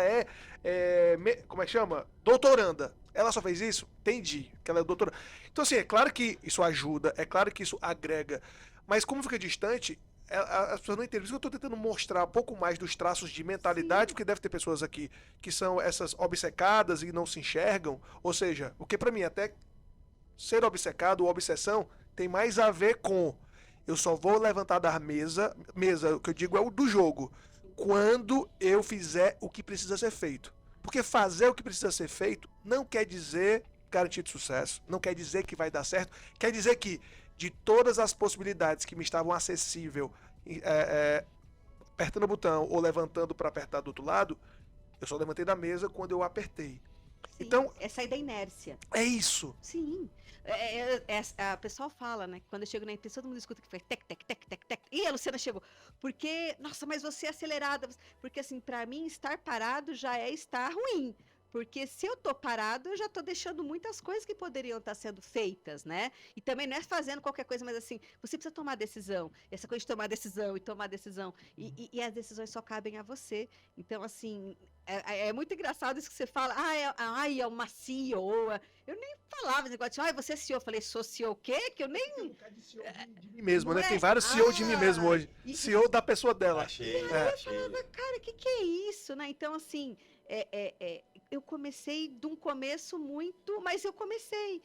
S1: como é que chama? Doutoranda. Ela só fez isso? Entendi, que ela é doutora. Então, assim, é claro que isso ajuda, é claro que isso agrega, mas como fica distante, as pessoas não entendem. Por isso que eu tô tentando mostrar um pouco mais dos traços de mentalidade, porque deve ter pessoas aqui que são essas obcecadas e não se enxergam. Ou seja, o que pra mim até ser obcecado ou obsessão tem mais a ver com eu só vou levantar da mesa, o que eu digo é o do jogo, quando eu fizer o que precisa ser feito. Porque fazer o que precisa ser feito não quer dizer garantia de sucesso, não quer dizer que vai dar certo, quer dizer que de todas as possibilidades que me estavam acessíveis, apertando o botão ou levantando para apertar do outro lado, eu só levantei da mesa quando eu apertei.
S2: Sim,
S1: Então,
S2: é sair da inércia.
S1: é isso.
S2: Sim. A pessoa fala, né? Que quando eu chego na empresa, todo mundo escuta que foi tec, tec, tec, tec, tec. E a Luciana chegou. Porque, nossa, mas você é acelerada. Porque, assim, pra mim, estar parado já é estar ruim. Porque se eu tô parado, eu já tô deixando muitas coisas que poderiam estar sendo feitas, né? E também não é fazendo qualquer coisa, mas assim, você precisa tomar decisão. Essa coisa de tomar decisão e tomar decisão. E as decisões só cabem a você. Então, assim, é muito engraçado isso que você fala. É uma CEO. Eu nem falava esse negócio de, você é CEO. Eu falei, sou CEO o quê? Que eu nem.
S1: Tem um bocado de CEO de mim mesmo,
S2: Não
S1: né?
S2: é?
S1: Tem vários CEO de mim mesmo hoje. CEO da pessoa dela.
S3: Achei.
S2: Cara, que é isso, né? Então, assim, eu comecei de um começo muito, mas eu comecei.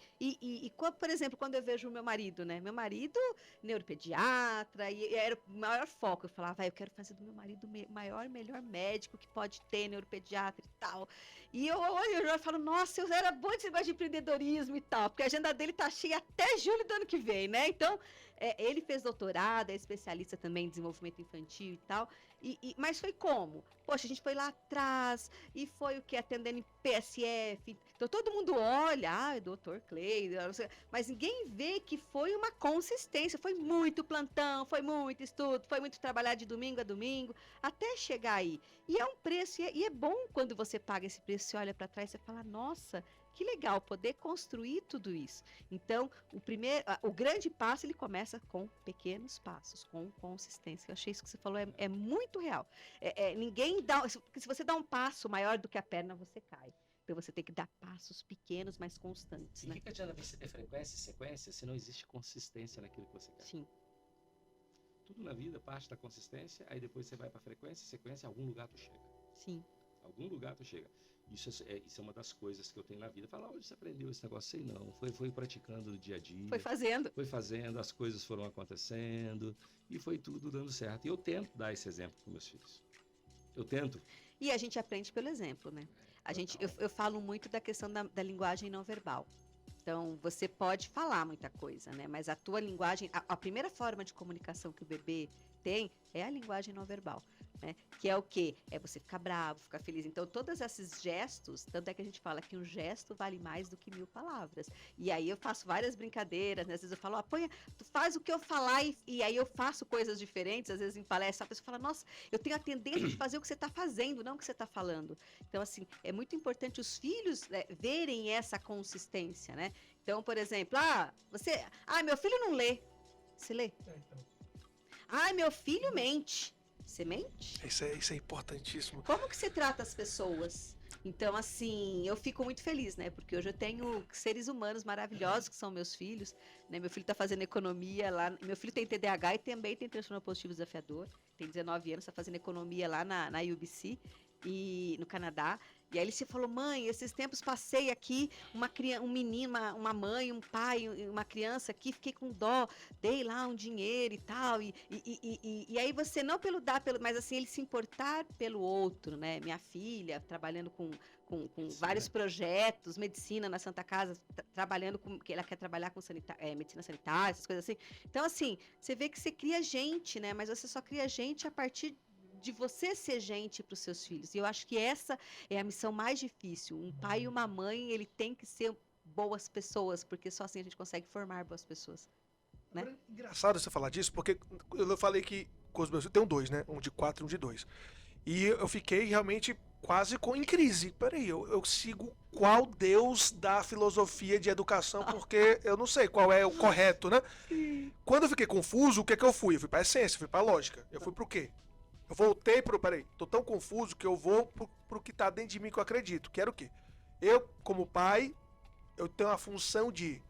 S2: Por exemplo, quando eu vejo o meu marido, né? Meu marido, neuropediatra, e era o maior foco. Eu falava, eu quero fazer do meu marido o maior, melhor médico que pode ter, neuropediatra e tal. E eu já falo, nossa, eu era bom desse negócio de empreendedorismo e tal, porque a agenda dele tá cheia até julho do ano que vem, né? Então, ele fez doutorado, é especialista também em desenvolvimento infantil e tal. Mas foi como? Poxa, a gente foi lá atrás e foi o que? Atendendo em PSF. Então todo mundo olha, doutor Clay, mas ninguém vê que foi uma consistência. Foi muito plantão, foi muito estudo, foi muito trabalhar de domingo a domingo, até chegar aí. E é um preço, e é bom quando você paga esse preço, você olha para trás e fala, nossa, que legal poder construir tudo isso. Então, o grande passo ele começa com pequenos passos, com consistência. Eu achei isso que você falou é muito real. Ninguém dá, se você dá um passo maior do que a perna, você cai. Então você tem que dar passos pequenos, mas constantes.
S3: E
S2: né?
S3: o que adianta você ter frequência e sequência se não existe consistência naquilo que você quer?
S2: Sim.
S3: Tudo na vida parte da consistência, aí depois você vai para frequência e sequência, algum lugar tu chega.
S2: Sim.
S3: Algum lugar tu chega. Isso é uma das coisas que eu tenho na vida. Falar, onde você aprendeu esse negócio? Sei não. Foi praticando no dia a dia.
S2: Foi fazendo.
S3: Foi fazendo, as coisas foram acontecendo e foi tudo dando certo. E eu tento dar esse exemplo para meus filhos. Eu tento.
S2: E a gente aprende pelo exemplo, né? Eu falo muito da questão da linguagem não verbal. Então, você pode falar muita coisa, né? Mas a tua linguagem, a primeira forma de comunicação que o bebê tem é a linguagem não verbal, né? Que é o quê? É você ficar bravo, ficar feliz. Então, todos esses gestos, tanto é que a gente fala que um gesto vale mais do que 1000 palavras. E aí eu faço várias brincadeiras, né? Às vezes eu falo, tu faz o que eu falar e aí eu faço coisas diferentes. Às vezes em palestra a pessoa fala, nossa, eu tenho a tendência de fazer o que você está fazendo, não o que você está falando. Então, assim, é muito importante os filhos verem essa consistência, né? Então, por exemplo, meu filho não lê. Você lê? Meu filho mente. Você mente?
S1: Isso é importantíssimo.
S2: Como que você trata as pessoas? Então, assim, eu fico muito feliz, né? Porque hoje eu tenho seres humanos maravilhosos que são meus filhos, né? Meu filho tá fazendo economia lá. Meu filho tem TDAH e também tem transtorno positivo desafiador. Tem 19 anos, tá fazendo economia lá na UBC e no Canadá. E aí ele se falou, mãe, esses tempos passei aqui, um menino, uma mãe, um pai, uma criança aqui, fiquei com dó, dei lá um dinheiro e tal. E aí você não mas assim, ele se importar pelo outro, né? Minha filha trabalhando com vários projetos, medicina na Santa Casa, trabalhando que ela quer trabalhar com medicina sanitária, essas coisas assim. Então, assim, você vê que você cria gente, né? Mas você só cria gente a partir de você ser gente para os seus filhos. E eu acho que essa é a missão mais difícil. Um pai e uma mãe, ele tem que ser boas pessoas, porque só assim a gente consegue formar boas pessoas. Né?
S1: É engraçado você falar disso, porque eu falei que com os meus filhos, tenho 2, né? Um de 4 e um de 2. E eu fiquei realmente quase em crise. Peraí, eu sigo qual Deus da filosofia de educação, porque eu não sei qual é o correto, né? Quando eu fiquei confuso, o que eu fui? Eu fui para a essência, fui para a lógica. Eu fui pro quê? Eu voltei peraí, tô tão confuso que eu vou pro que tá dentro de mim que eu acredito. Que era o quê? Eu, como pai, eu tenho a função de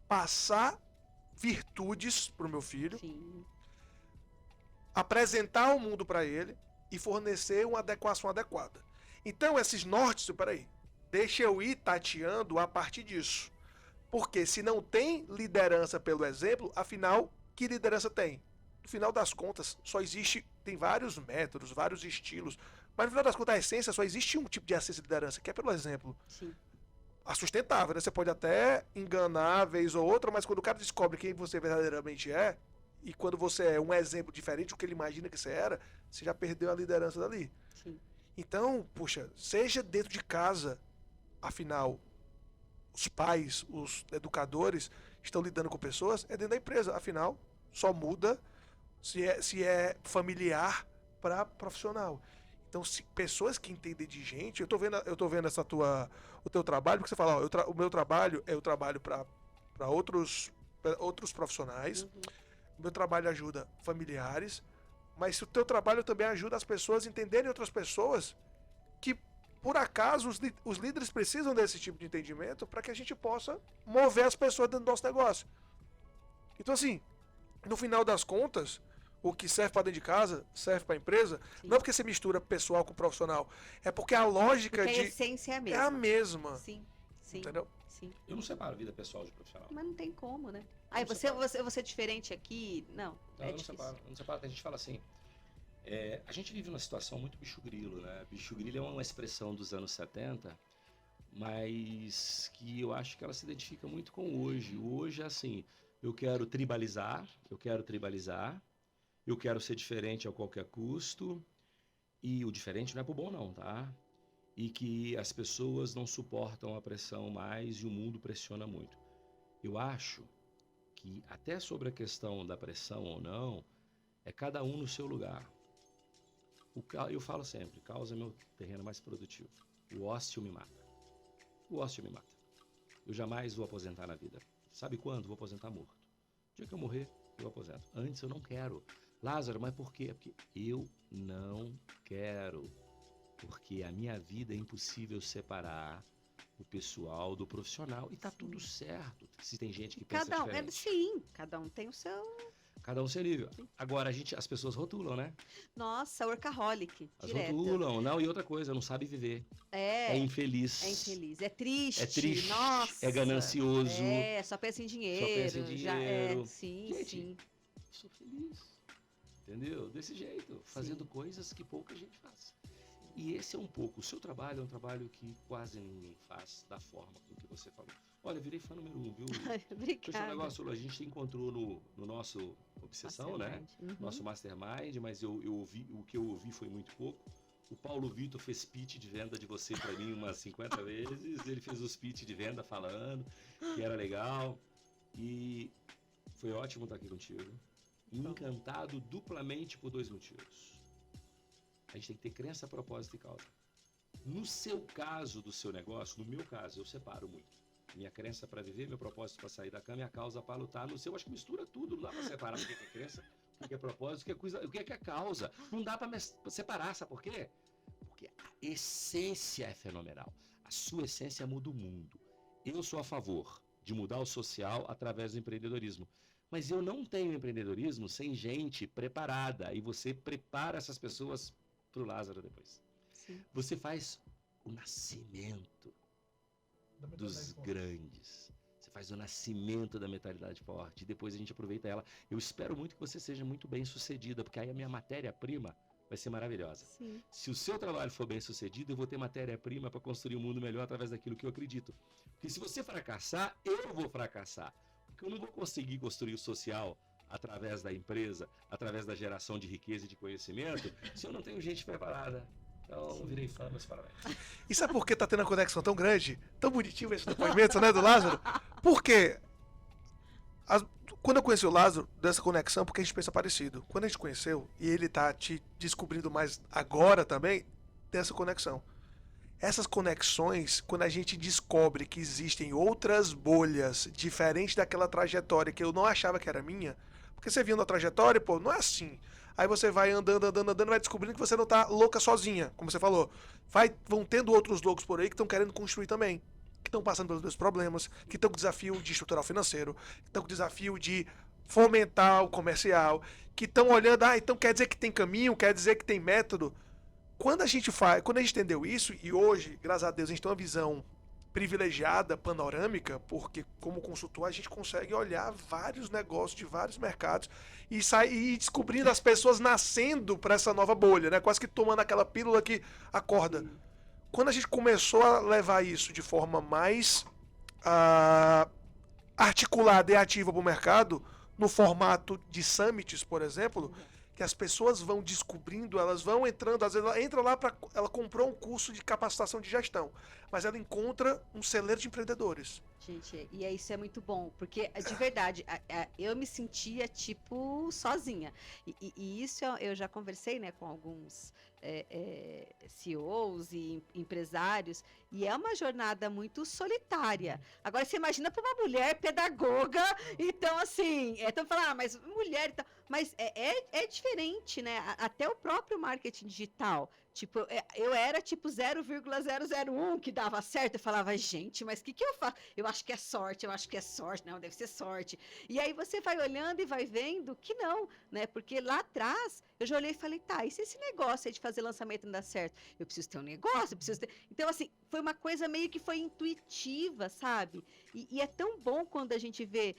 S1: passar virtudes pro meu filho,
S2: Sim.
S1: apresentar o mundo para ele e fornecer uma adequação adequada. Então, esses nortes, peraí, deixa eu ir tateando a partir disso. Porque se não tem liderança pelo exemplo, afinal, que liderança tem? No final das contas, só existe, tem vários métodos, vários estilos, mas no final das contas, a essência, só existe um tipo de essência de liderança, que é pelo exemplo.
S2: Sim.
S1: A sustentável, né? Você pode até enganar vez ou outra, mas quando o cara descobre quem você verdadeiramente é, e quando você é um exemplo diferente do que ele imagina que você era, você já perdeu a liderança dali.
S2: Sim.
S1: Então, puxa, seja dentro de casa afinal, os pais, os educadores estão lidando com pessoas, é dentro da empresa. Afinal, só muda se é familiar para profissional. Então, se pessoas que entendem de gente, eu tô vendo o teu trabalho, porque você fala, ó, o meu trabalho é o trabalho para outros profissionais, o meu trabalho ajuda familiares, mas o teu trabalho também ajuda as pessoas a entenderem outras pessoas que, por acaso, os líderes precisam desse tipo de entendimento para que a gente possa mover as pessoas dentro do nosso negócio. Então, assim, no final das contas, o que serve para dentro de casa, serve para a empresa, sim, não porque você mistura pessoal com profissional, é porque a lógica
S2: porque a essência é a mesma.
S1: É a mesma.
S2: Sim, sim.
S1: Entendeu?
S2: Sim.
S3: Eu não separo a vida pessoal de profissional.
S2: Mas não tem como, né? Aí você é diferente aqui, não é difícil.
S3: Eu não separo, a gente fala assim, a gente vive uma situação muito bicho grilo, né? Bicho grilo é uma expressão dos anos 70, mas que eu acho que ela se identifica muito com hoje. Hoje é assim, eu quero tribalizar, eu quero ser diferente a qualquer custo, e o diferente não é pro bom não, tá? E que as pessoas não suportam a pressão mais e o mundo pressiona muito. Eu acho que até sobre a questão da pressão ou não, é cada um no seu lugar. Eu falo sempre, causa é meu terreno mais produtivo. O ócio me mata. Eu jamais vou aposentar na vida. Sabe quando? Vou aposentar morto. O dia que eu morrer, eu aposento. Antes eu não quero. Lázaro, mas por quê? Porque eu não quero. Porque a minha vida é impossível separar o pessoal do profissional. E tá tudo certo. Se tem gente que pensa diferente.
S2: Sim, cada um tem o seu...
S3: Cada um seu nível. Agora, as pessoas rotulam, né?
S2: Nossa, workaholic.
S3: As rotulam. Não, e outra coisa, não sabe viver. É infeliz.
S2: É infeliz. É triste.
S3: É triste.
S2: Nossa.
S3: É ganancioso.
S2: Só pensa em dinheiro. Sim,
S3: gente,
S2: sim.
S3: Sou feliz. Entendeu? Desse jeito. Fazendo coisas que pouca gente faz. E esse é um pouco. O seu trabalho é um trabalho que quase ninguém faz da forma com que você falou. Olha, virei fã número 1, viu?
S2: Obrigada.
S3: Um negócio, a gente encontrou no nosso Obsessão, né? Nosso Mastermind, mas eu ouvi, o que eu ouvi foi muito pouco. O Paulo Vitor fez pitch de venda de você para mim umas 50 vezes. Ele fez os pitch de venda falando que era legal. E foi ótimo estar aqui contigo. Encantado duplamente por 2 motivos. A gente tem que ter crença, propósito e causa. No seu caso do seu negócio, no meu caso, eu separo muito. Minha crença para viver, meu propósito para sair da cama e a causa para lutar. No seu, acho que mistura tudo. Não dá para separar o que é crença, o que é propósito, o que é causa. Não dá para separar, sabe por quê? Porque a essência é fenomenal. A sua essência muda o mundo. Eu sou a favor de mudar o social através do empreendedorismo. Mas eu não tenho empreendedorismo sem gente preparada. E você prepara essas pessoas para o Lázaro depois. Sim. Você faz o nascimento dos grandes. Você faz o nascimento da mentalidade forte. E depois a gente aproveita ela. Eu espero muito que você seja muito bem sucedida, porque aí a minha matéria-prima vai ser maravilhosa. Sim. Se o seu trabalho for bem sucedido, eu vou ter matéria-prima para construir um mundo melhor através daquilo que eu acredito. Porque se você fracassar, eu vou fracassar. Porque eu não vou conseguir construir o social através da empresa, através da geração de riqueza e de conhecimento, se eu não tenho gente preparada. Então, virei fã, meus parabéns.
S1: E sabe por que tá tendo uma conexão tão grande? Tão bonitinho esse depoimento, né, do Lázaro? Porque quando eu conheci o Lázaro, dessa conexão, porque a gente pensa parecido. Quando a gente conheceu, e ele tá te descobrindo mais agora também, dessa conexão. Essas conexões, quando a gente descobre que existem outras bolhas diferentes daquela trajetória que eu não achava que era minha, porque você vindo a trajetória, pô, não é assim. Aí você vai andando, vai descobrindo que você não tá louca sozinha, como você falou. Vão tendo outros loucos por aí que estão querendo construir também, que estão passando pelos meus problemas, que estão com desafio de estruturar o financeiro, que estão com desafio de fomentar o comercial, que estão olhando, então quer dizer que tem caminho, quer dizer que tem método. Quando a gente entendeu isso, e hoje, graças a Deus, a gente tem uma visão privilegiada, panorâmica, porque como consultor a gente consegue olhar vários negócios de vários mercados e sair descobrindo as pessoas nascendo para essa nova bolha, né? Quase que tomando aquela pílula que acorda. Sim. Quando a gente começou a levar isso de forma mais articulada e ativa para o mercado, no formato de summits, por exemplo, que as pessoas vão descobrindo, elas vão entrando, às vezes ela entra lá ela comprou um curso de capacitação de gestão, mas ela encontra um celeiro de empreendedores.
S2: Gente, e isso é muito bom, porque de verdade, eu me sentia tipo sozinha. E isso eu já conversei, né, com alguns CEOs e empresários, e é uma jornada muito solitária. Agora, você imagina para uma mulher pedagoga, então assim, então falar, mas mulher, então, mas é diferente, né? Até o próprio marketing digital. Tipo, eu era tipo 0,001 que dava certo. Eu falava, gente, mas o que eu faço? Eu acho que é sorte, não, deve ser sorte. E aí você vai olhando e vai vendo que não, né? Porque lá atrás eu já olhei e falei, tá, e se esse negócio aí de fazer lançamento não dá certo? Eu preciso ter um negócio, eu preciso ter. Então, assim, foi uma coisa meio que foi intuitiva, sabe? E é tão bom quando a gente vê,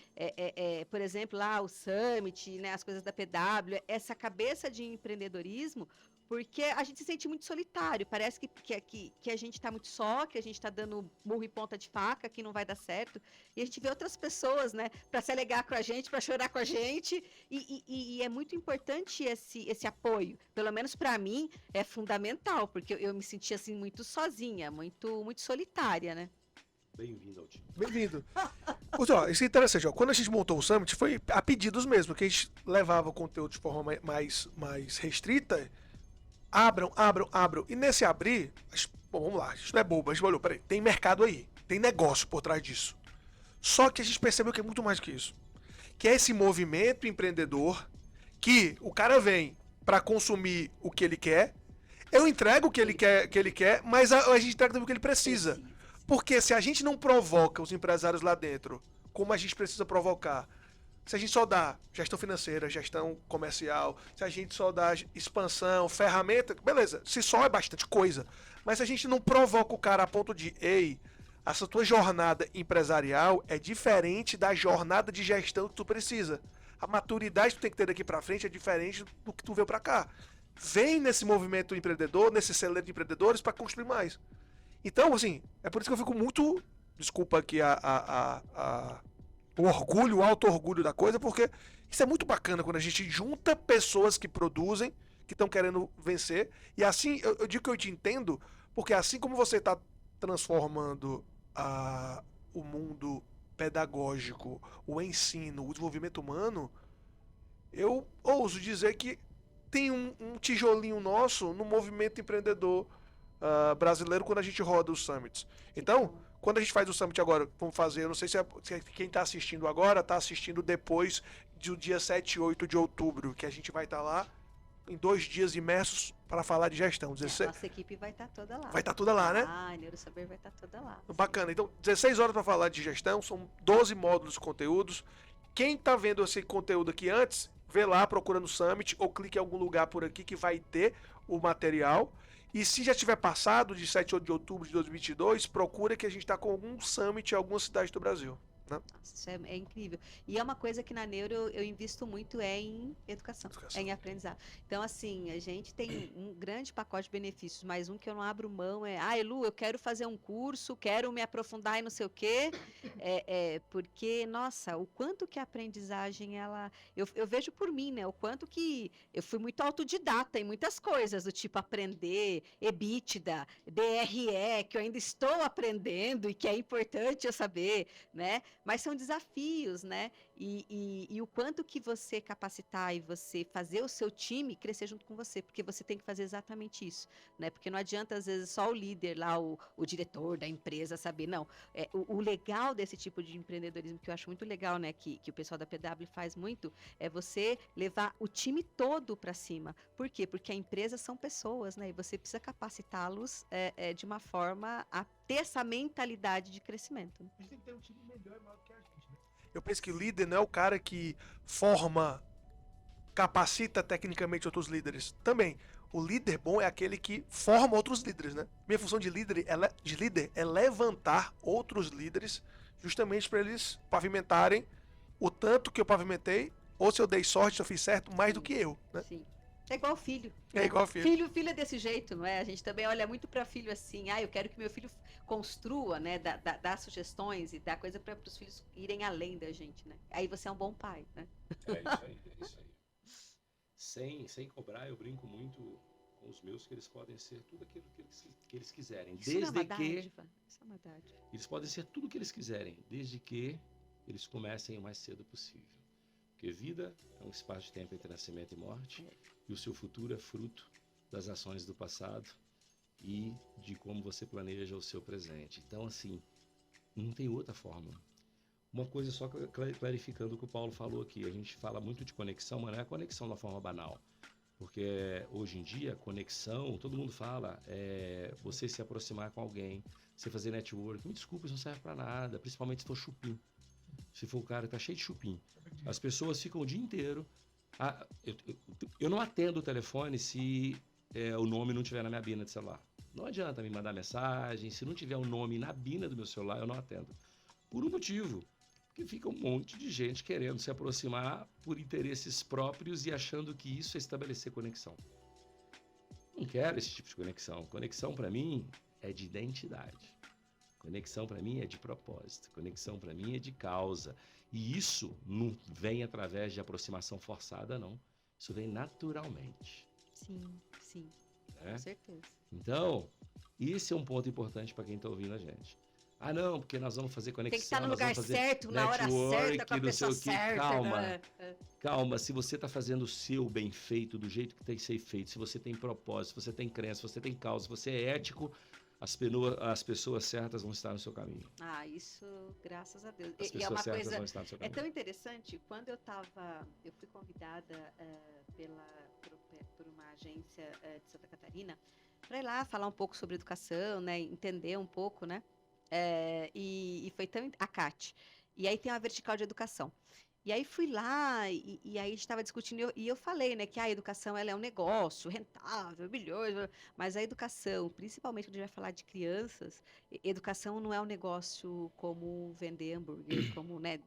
S2: por exemplo, lá o Summit, né, as coisas da PW, essa cabeça de empreendedorismo. Porque a gente se sente muito solitário, parece que a gente está muito só, que a gente está dando murro em ponta de faca, que não vai dar certo. E a gente vê outras pessoas, né, para se alegar com a gente, para chorar com a gente. E é muito importante esse apoio. Pelo menos para mim é fundamental, porque eu me sentia assim muito sozinha, muito solitária, né?
S3: Bem-vindo ao time.
S1: Bem-vindo. Ó, isso é interessante, ó. Quando a gente montou o Summit, foi a pedidos mesmo, que a gente levava o conteúdo de forma mais restrita. Abram. E nesse abrir, bom, vamos lá, isso não é bobo, a gente olhou, peraí, tem mercado aí, tem negócio por trás disso. Só que a gente percebeu que é muito mais que isso. Que é esse movimento empreendedor que o cara vem para consumir o que ele quer, eu entrego o que ele quer, mas a gente entrega também o que ele precisa. Porque se a gente não provoca os empresários lá dentro, como a gente precisa provocar, se a gente só dá gestão financeira, gestão comercial, se a gente só dá expansão, ferramenta, beleza, se só é bastante coisa. Mas se a gente não provoca o cara a ponto de, ei, essa tua jornada empresarial é diferente da jornada de gestão que tu precisa. A maturidade que tu tem que ter daqui pra frente é diferente do que tu veio pra cá. Vem nesse movimento empreendedor, nesse celeiro de empreendedores para construir mais. Então, assim, é por isso que eu fico muito, desculpa aqui o orgulho, o auto-orgulho da coisa, porque isso é muito bacana quando a gente junta pessoas que produzem, que estão querendo vencer, e assim, eu digo que eu te entendo, porque assim como você está transformando o mundo pedagógico, o ensino, o desenvolvimento humano, eu ouso dizer que tem um tijolinho nosso no movimento empreendedor brasileiro quando a gente roda os summits. Então, quando a gente faz o Summit agora, vamos fazer, eu não sei se quem está assistindo agora está assistindo depois do dia 7 e 8 de outubro, que a gente vai estar lá em 2 dias imersos para falar de gestão.
S2: Nossa equipe vai estar toda lá.
S1: Vai estar toda lá, né?
S2: A Neurosaber vai estar toda lá.
S1: Bacana. Então, 16 horas para falar de gestão, são 12 módulos de conteúdos. Quem está vendo esse conteúdo aqui antes, vê lá, procura no Summit ou clique em algum lugar por aqui que vai ter o material. E se já tiver passado de 7 ou de outubro de 2022, procura que a gente está com algum summit em alguma cidade do Brasil. Né?
S2: Nossa, isso é incrível. E é uma coisa que na Neuro eu invisto muito em educação, em aprendizado. Então, assim, a gente tem um grande pacote de benefícios, mas um que eu não abro mão é, Elu, eu quero fazer um curso, quero me aprofundar em não sei o quê, porque, nossa, o quanto que a aprendizagem, eu vejo por mim, né, o quanto que eu fui muito autodidata em muitas coisas, do tipo aprender, EBITDA, DRE, que eu ainda estou aprendendo e que é importante eu saber, né? Mas são desafios, né? E o quanto que você capacitar e você fazer o seu time crescer junto com você, porque você tem que fazer exatamente isso, né? Porque não adianta, às vezes, só o líder lá, o diretor da empresa saber, não. O legal desse tipo de empreendedorismo, que eu acho muito legal, né? Que o pessoal da PW faz muito, é você levar o time todo para cima. Por quê? Porque a empresa são pessoas, né? E você precisa capacitá-los de uma forma a ter essa mentalidade de crescimento.
S1: A gente tem que ter um time melhor e maior que a gente, né? Eu penso que o líder não é o cara que forma, capacita tecnicamente outros líderes. Também, o líder bom é aquele que forma outros líderes, né? Minha função de líder é levantar outros líderes justamente para eles pavimentarem o tanto que eu pavimentei, ou se eu dei sorte, se eu fiz certo, mais do que eu, né?
S2: Sim. É igual filho.
S1: É igual filho.
S2: Filho é desse jeito, não é? A gente também olha muito para filho assim, eu quero que meu filho construa, né? Dá sugestões e dá coisa para os filhos irem além da gente, né? Aí você é um bom pai, né?
S3: É isso aí. sem cobrar, eu brinco muito com os meus que eles podem ser tudo aquilo que eles quiserem.
S2: Isso
S3: Desde
S2: não é uma
S3: que
S2: dádiva. Isso é uma dádiva.
S3: eles podem ser tudo o que eles quiserem, desde que eles comecem o mais cedo possível. Porque vida é um espaço de tempo entre nascimento e morte, e o seu futuro é fruto das ações do passado e de como você planeja o seu presente. Então, assim, não tem outra forma. Uma coisa só clarificando o que o Paulo falou aqui, a gente fala muito de conexão, mas não é conexão da forma banal. Porque hoje em dia, conexão, todo mundo fala, é você se aproximar com alguém, você fazer network. Me desculpa, isso não serve para nada, principalmente se for chupim. Se for o cara que tá cheio de chupim. As pessoas ficam o dia inteiro. Eu não atendo o telefone se o nome não tiver na minha bina de celular. Não adianta me mandar mensagem, se não tiver o nome na bina do meu celular, eu não atendo. Por um motivo. Porque fica um monte de gente querendo se aproximar por interesses próprios e achando que isso é estabelecer conexão. Não quero esse tipo de conexão. Conexão, para mim, é de identidade. Conexão, para mim, é de propósito. Conexão, para mim, é de causa. E isso não vem através de aproximação forçada, não. Isso vem naturalmente.
S2: Sim, sim.
S3: Né?
S2: Com certeza.
S3: Então, esse é um ponto importante para quem está ouvindo a gente. Ah, não, porque nós vamos fazer conexão.
S2: Tem que estar no lugar certo, na hora certa, com a pessoa certa.
S3: Calma,
S2: né?
S3: calma. Se você está fazendo o seu bem feito, do jeito que tem que ser feito, se você tem propósito, se você tem crença, se você tem causa, se você é ético, as pessoas certas vão estar no seu caminho.
S2: Ah, isso, graças a Deus.
S3: As
S2: E é
S3: pessoas
S2: uma
S3: certas
S2: coisa,
S3: vão estar no seu
S2: é
S3: caminho.
S2: tão interessante, quando eu fui convidada por uma agência de Santa Catarina para ir lá falar um pouco sobre educação, né, entender um pouco, né, e foi tão, a CAT, e aí tem uma vertical de educação. E aí fui lá e aí a gente estava discutindo e eu falei, né, que a educação ela é um negócio rentável, bilhões, mas a educação, principalmente quando a gente vai falar de crianças, educação não é um negócio como vender hambúrguer, como, né,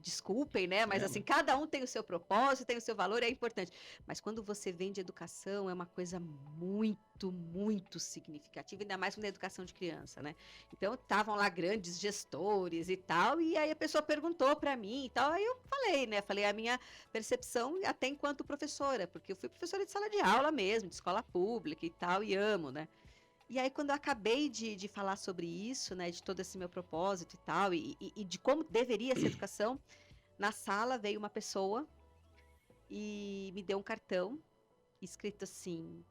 S2: desculpem, né, mas assim, cada um tem o seu propósito, tem o seu valor, é importante. Mas quando você vende educação, é uma coisa muito, muito significativa, ainda mais quando é educação de criança, né? Então, estavam lá grandes gestores e tal, e aí a pessoa perguntou para mim e tal, aí eu falei, né? Falei a minha percepção até enquanto professora, porque eu fui professora de sala de aula mesmo, de escola pública e tal, e amo, né? E aí, quando eu acabei de falar sobre isso, né, de todo esse meu propósito e tal, e de como deveria ser a educação, na sala veio uma pessoa e me deu um cartão escrito assim: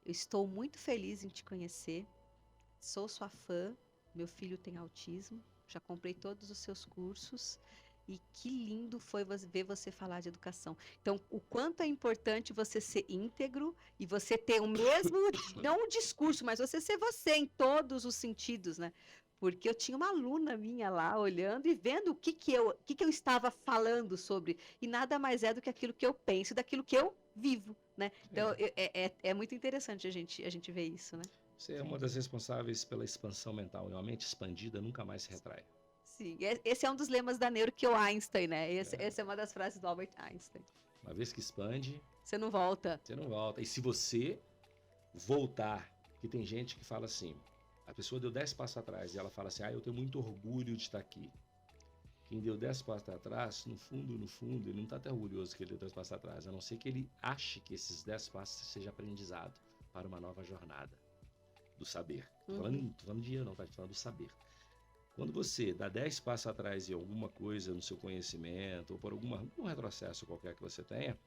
S2: eu estou muito feliz em te conhecer, sou sua fã, meu filho tem autismo, já comprei todos os seus cursos e que lindo foi ver você falar de educação. Então, o quanto é importante você ser íntegro e você ter o mesmo, não o discurso, mas você ser você em todos os sentidos, né? Porque eu tinha uma aluna minha lá olhando e vendo o que eu estava falando sobre, e nada mais é do que aquilo que eu penso, daquilo que eu vivo, né? Então, é muito interessante a gente ver isso, né?
S3: Você é uma das responsáveis pela expansão mental. E uma mente expandida nunca mais se retrai.
S2: Sim, esse é um dos lemas da neuro que o Einstein, né? Essa é uma das frases do Albert Einstein.
S3: Uma vez que expande,
S2: você não volta.
S3: Você não volta. E se você voltar, que tem gente que fala assim, a pessoa deu 10 passos atrás e ela fala assim, eu tenho muito orgulho de estar aqui. Quem deu 10 passos atrás, no fundo, ele não está até orgulhoso que ele deu 10 passos atrás, a não ser que ele ache que esses 10 passos seja aprendizado para uma nova jornada do saber. Tô falando de dinheiro não, tá falando do saber. Quando você dá 10 passos atrás em alguma coisa no seu conhecimento, ou por algum retrocesso qualquer que você tenha,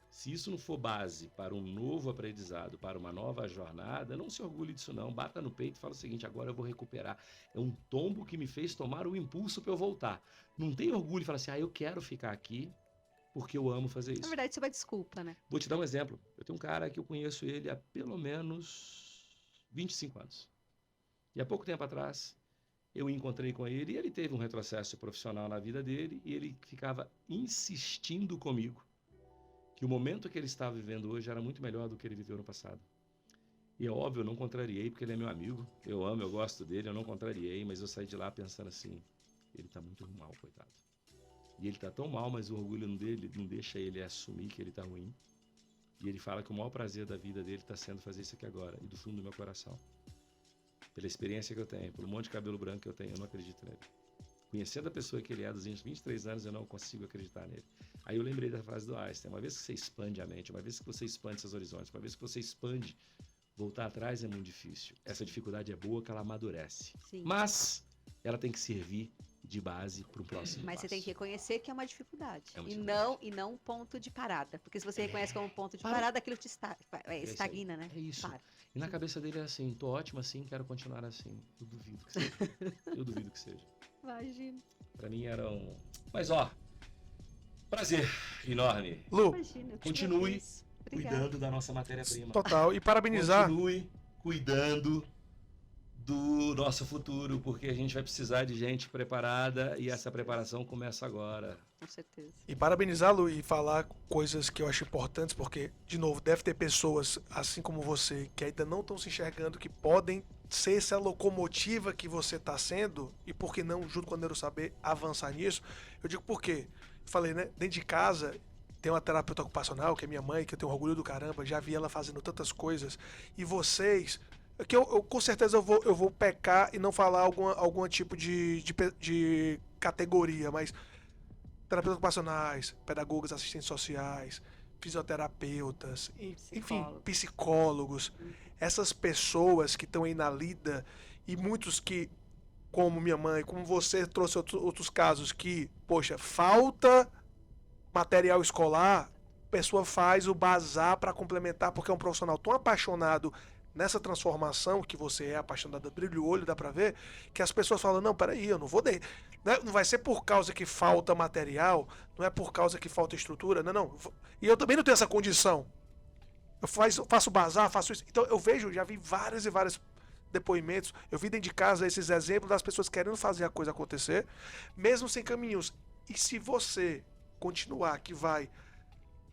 S3: se isso não for base para um novo aprendizado, para uma nova jornada, não se orgulhe disso não, bata no peito e fala o seguinte, agora eu vou recuperar. É um tombo que me fez tomar o impulso para eu voltar. Não tem orgulho e fala assim, eu quero ficar aqui porque eu amo fazer isso.
S2: Na verdade, isso é uma desculpa, né?
S3: Vou te dar um exemplo. Eu tenho um cara que eu conheço ele há pelo menos 25 anos. E há pouco tempo atrás, eu encontrei com ele e ele teve um retrocesso profissional na vida dele e ele ficava insistindo comigo que o momento que ele estava vivendo hoje era muito melhor do que ele viveu no passado. E é óbvio, eu não contrariei, porque ele é meu amigo, eu amo, eu gosto dele, eu não contrariei, mas eu saí de lá pensando assim, ele está muito mal, coitado. E ele está tão mal, mas o orgulho dele não deixa ele assumir que ele está ruim. E ele fala que o maior prazer da vida dele está sendo fazer isso aqui agora, e do fundo do meu coração. Pela experiência que eu tenho, pelo monte de cabelo branco que eu tenho, eu não acredito nele. conhecendo a pessoa que ele é, dos 23 anos, eu não consigo acreditar nele. Aí eu lembrei da frase do Einstein, uma vez que você expande a mente, uma vez que você expande seus horizontes, uma vez que você expande, voltar atrás é muito difícil. Essa dificuldade é boa que ela amadurece.
S2: Sim.
S3: Mas ela tem que servir de base para o próximo
S2: Mas
S3: passo.
S2: você tem que reconhecer que é uma dificuldade.
S3: É uma
S2: E não um ponto de parada. Porque se você reconhece como um ponto de parada, aquilo te estagna, né?
S3: É isso.
S2: Para.
S3: E na cabeça dele é assim, tô ótimo assim, quero continuar assim. Eu duvido que seja. Eu duvido que seja.
S2: Imagina.
S3: Pra mim era um... Mas ó, prazer enorme.
S1: Lu,
S2: Imagina.
S3: Continue cuidando da nossa matéria-prima.
S1: total. E parabenizar.
S3: Continue cuidando do nosso futuro, porque a gente vai precisar de gente preparada e essa preparação começa agora.
S2: Com certeza.
S1: E parabenizá-lo e falar coisas que eu acho importantes, porque, de novo, deve ter pessoas, assim como você, que ainda não estão se enxergando, que podem ser essa locomotiva que você está sendo, e por que não, junto com a Neurosaber, avançar nisso. Eu digo por quê? Eu falei, né? Dentro de casa, tem uma terapeuta ocupacional, que é minha mãe, que eu tenho orgulho do caramba, já vi ela fazendo tantas coisas, e vocês... que eu com certeza eu vou pecar e não falar algum tipo de categoria, mas terapeutas ocupacionais, pedagogas, assistentes sociais, fisioterapeutas, enfim, psicólogos, essas pessoas que estão aí na lida, e muitos que, como minha mãe, como você trouxe outros casos que, poxa, falta material escolar, a pessoa faz o bazar para complementar, porque é um profissional tão apaixonado nessa transformação que você é apaixonada, brilha o olho, dá pra ver, que as pessoas falam, não, peraí, eu não vou... Não vai ser por causa que falta material, não é por causa que falta estrutura, não. E eu também não tenho essa condição. Eu faço bazar, faço isso. Então eu vejo, já vi vários e vários depoimentos, eu vi dentro de casa esses exemplos das pessoas querendo fazer a coisa acontecer, mesmo sem caminhos. E se você continuar que vai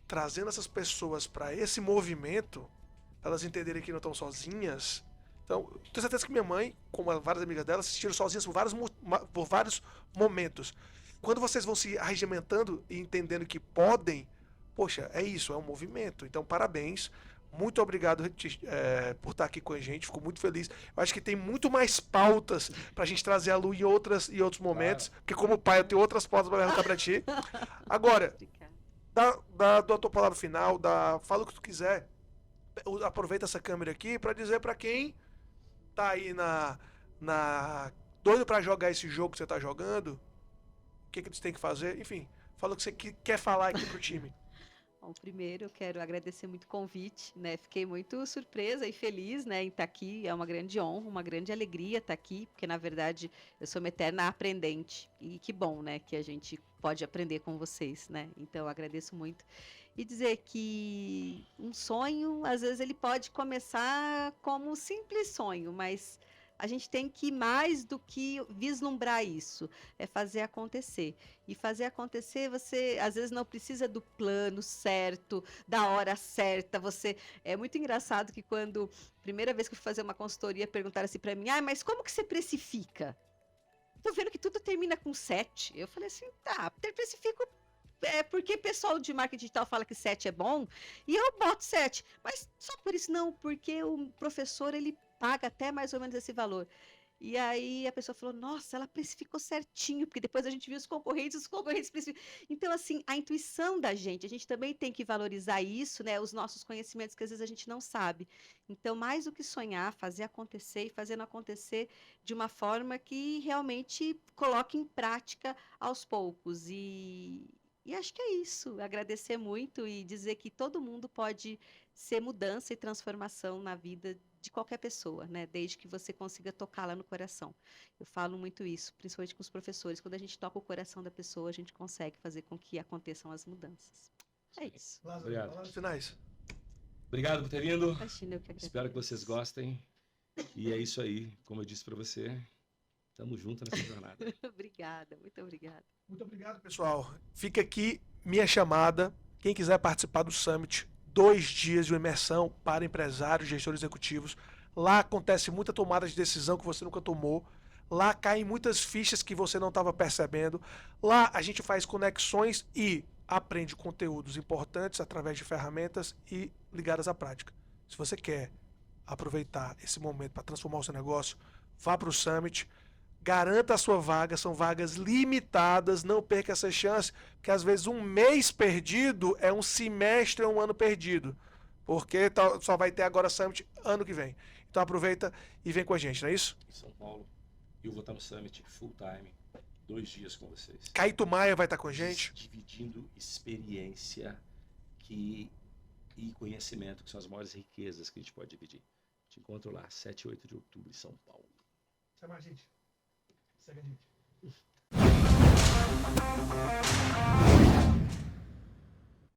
S1: trazendo essas pessoas para esse movimento, elas entenderem que não estão sozinhas. Então, tenho certeza que minha mãe, como várias amigas dela, se sentiram sozinhas por vários momentos. Quando vocês vão se arregimentando e entendendo que podem, poxa, é isso, é um movimento. Então, parabéns. Muito obrigado por estar aqui com a gente. Fico muito feliz. Eu acho que tem muito mais pautas pra gente trazer a Lu em outros momentos. Claro. Porque como pai, eu tenho outras pautas pra perguntar pra ti. Agora, dá a tua palavra final, fala o que tu quiser. Aproveita essa câmera aqui para dizer para quem tá aí doido para jogar esse jogo que você tá jogando, o que eles têm que fazer, enfim, fala o que você quer falar aqui pro time.
S2: Bom, primeiro eu quero agradecer muito o convite, né? Fiquei muito surpresa e feliz, né, em estar aqui. É uma grande honra, uma grande alegria estar aqui, porque na verdade eu sou uma eterna aprendente e que bom, né, que a gente pode aprender com vocês, né? Então eu agradeço muito. E dizer que um sonho, às vezes ele pode começar como um simples sonho, mas a gente tem que mais do que vislumbrar isso, é fazer acontecer. E fazer acontecer, você às vezes não precisa do plano certo, da hora certa. É muito engraçado que quando, primeira vez que eu fui fazer uma consultoria, perguntaram assim para mim, mas como que você precifica? Tô vendo que tudo termina com 7. Eu falei assim, tá, precifico porque o pessoal de marketing digital fala que 7 é bom, e eu boto 7. Mas só por isso não, porque o professor, ele paga até mais ou menos esse valor. E aí a pessoa falou, nossa, ela precificou certinho, porque depois a gente viu os concorrentes precificam. Então, assim, a intuição da gente, a gente também tem que valorizar isso, né? Os nossos conhecimentos, que às vezes a gente não sabe. Então, mais do que sonhar, fazer acontecer e fazendo acontecer de uma forma que realmente coloque em prática aos poucos. E acho que é isso, agradecer muito e dizer que todo mundo pode ser mudança e transformação na vida de qualquer pessoa, né? Desde que você consiga tocar lá no coração. Eu falo muito isso, principalmente com os professores. Quando a gente toca o coração da pessoa, a gente consegue fazer com que aconteçam as mudanças. É isso.
S1: Lázaro,
S3: obrigado.
S1: Palavras finais.
S3: Obrigado por ter vindo.
S2: Imagina, eu que agradeço.
S3: Espero que vocês gostem. E é isso aí, como eu disse para você. Tamo junto nessa jornada.
S2: Obrigada, muito obrigada.
S1: Muito obrigado, pessoal. Fica aqui minha chamada. Quem quiser participar do Summit, 2 dias de imersão para empresários, gestores executivos. Lá acontece muita tomada de decisão que você nunca tomou. Lá caem muitas fichas que você não estava percebendo. Lá a gente faz conexões e aprende conteúdos importantes através de ferramentas e ligadas à prática. Se você quer aproveitar esse momento para transformar o seu negócio, vá para o Summit. Garanta a sua vaga, são vagas limitadas, não perca essa chance, porque às vezes um mês perdido é um semestre, é um ano perdido, porque só vai ter agora Summit ano que vem. Então aproveita e vem com a gente, não é isso?
S3: Em São Paulo, eu vou estar no Summit full time, 2 dias com vocês.
S1: Caíto Maia vai estar com a gente.
S3: Dividindo experiência e conhecimento, que são as maiores riquezas que a gente pode dividir. Te encontro lá, 7 e 8 de outubro, em São Paulo.
S1: Chama a gente. Segue a gente.